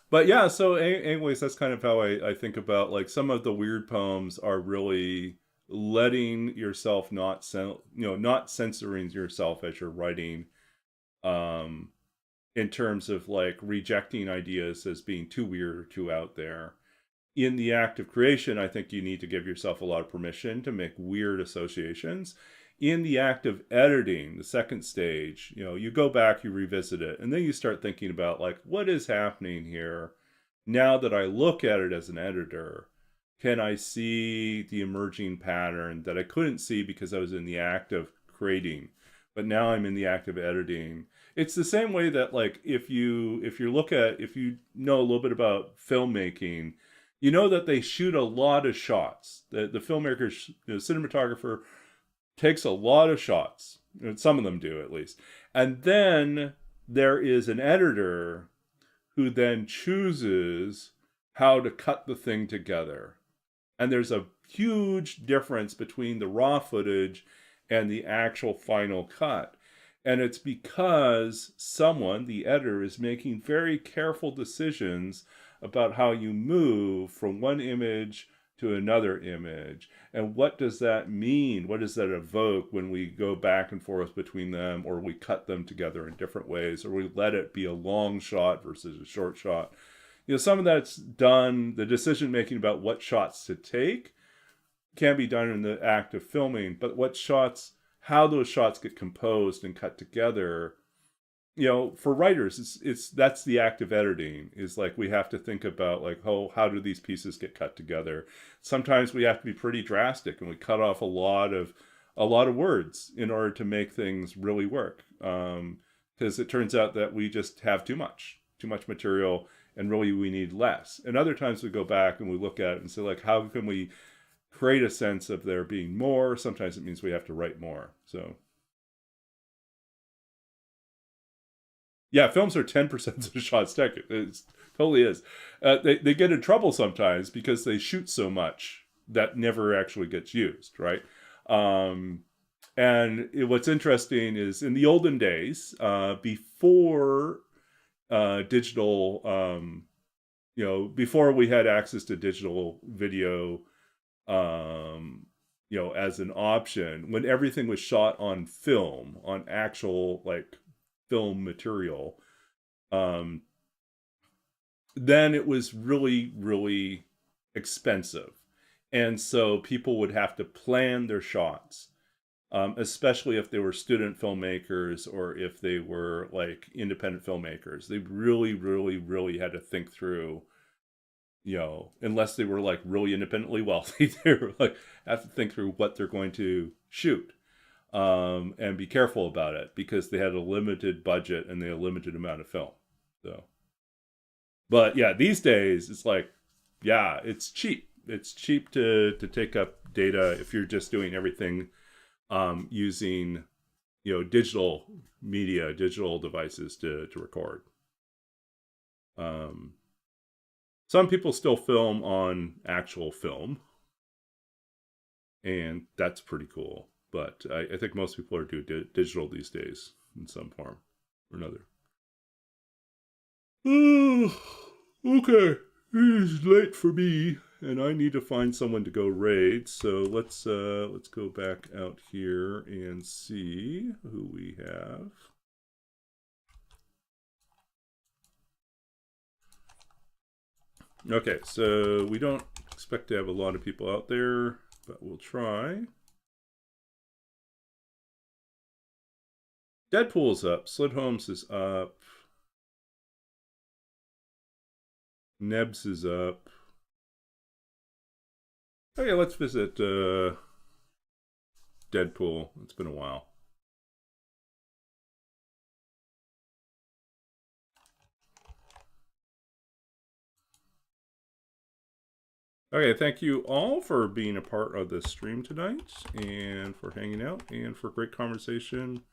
but yeah, so anyways, that's kind of how I think about like some of the weird poems are really letting yourself not censoring yourself as you're writing, um, in terms of like rejecting ideas as being too weird or too out there. In the act of creation, I think you need to give yourself a lot of permission to make weird associations. In the act of editing, the second stage, you go back, you revisit it, and then you start thinking about like, what is happening here? Now that I look at it as an editor, can I see the emerging pattern that I couldn't see because I was in the act of creating, but now I'm in the act of editing? It's the same way that like if you know a little bit about filmmaking, you know that they shoot a lot of shots. The filmmaker, the cinematographer, takes a lot of shots. Some of them do, at least. And then there is an editor who then chooses how to cut the thing together. And there's a huge difference between the raw footage and the actual final cut. And it's because someone, the editor, is making very careful decisions about how you move from one image to another image. And what does that mean? What does that evoke when we go back and forth between them, or we cut them together in different ways, or we let it be a long shot versus a short shot? Some of that's done, the decision making about what shots to take can be done in the act of filming, but how those shots get composed and cut together, for writers, that's the act of editing. Is like we have to think about like, how do these pieces get cut together? Sometimes we have to be pretty drastic, and we cut off a lot of words in order to make things really work. Because it turns out that we just have too much material, and really we need less. And other times we go back and we look at it and say like, how can we create a sense of there being more? Sometimes it means we have to write more. So yeah, films are 10% of the shots taken. It totally is. They get in trouble sometimes because they shoot so much that never actually gets used, right? What's interesting is in the olden days, before digital, before we had access to digital video, as an option, when everything was shot on film, on actual like film material, then it was really, really expensive. And so people would have to plan their shots, especially if they were student filmmakers or if they were like independent filmmakers. They really, really, really had to think through, unless they were like really independently wealthy, they were like, have to think through what they're going to shoot. and be careful about it because they had a limited budget and they had a limited amount of film. So, but yeah, these days it's like, yeah, it's cheap. It's cheap to take up data if you're just doing everything using, digital media, digital devices to record. Some people still film on actual film, and that's pretty cool. But I think most people are doing digital these days in some form or another. Okay, it's late for me, and I need to find someone to go raid. So let's go back out here and see who we have. Okay, so we don't expect to have a lot of people out there, but we'll try. Deadpool's up. Slid Holmes is up. Nebs is up. Okay, let's visit Deadpool. It's been a while. Okay, thank you all for being a part of this stream tonight and for hanging out and for great conversation.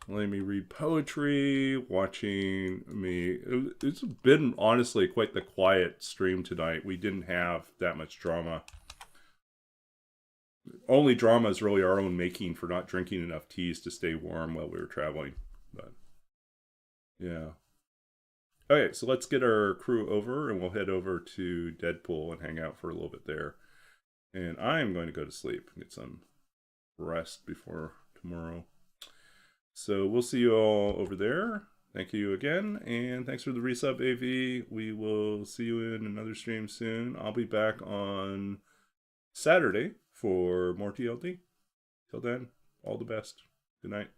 Letting me read poetry, watching me. It's been honestly quite the quiet stream tonight. We didn't have that much drama. Only drama is really our own making for not drinking enough teas to stay warm while we were traveling. But yeah. Okay, so let's get our crew over and we'll head over to Deadpool and hang out for a little bit there. And I'm going to go to sleep and get some rest before tomorrow. So we'll see you all over there. Thank you again, and thanks for the resub, AV. We will see you in another stream soon. I'll be back on Saturday for more TLD. Till then, all the best. Good night.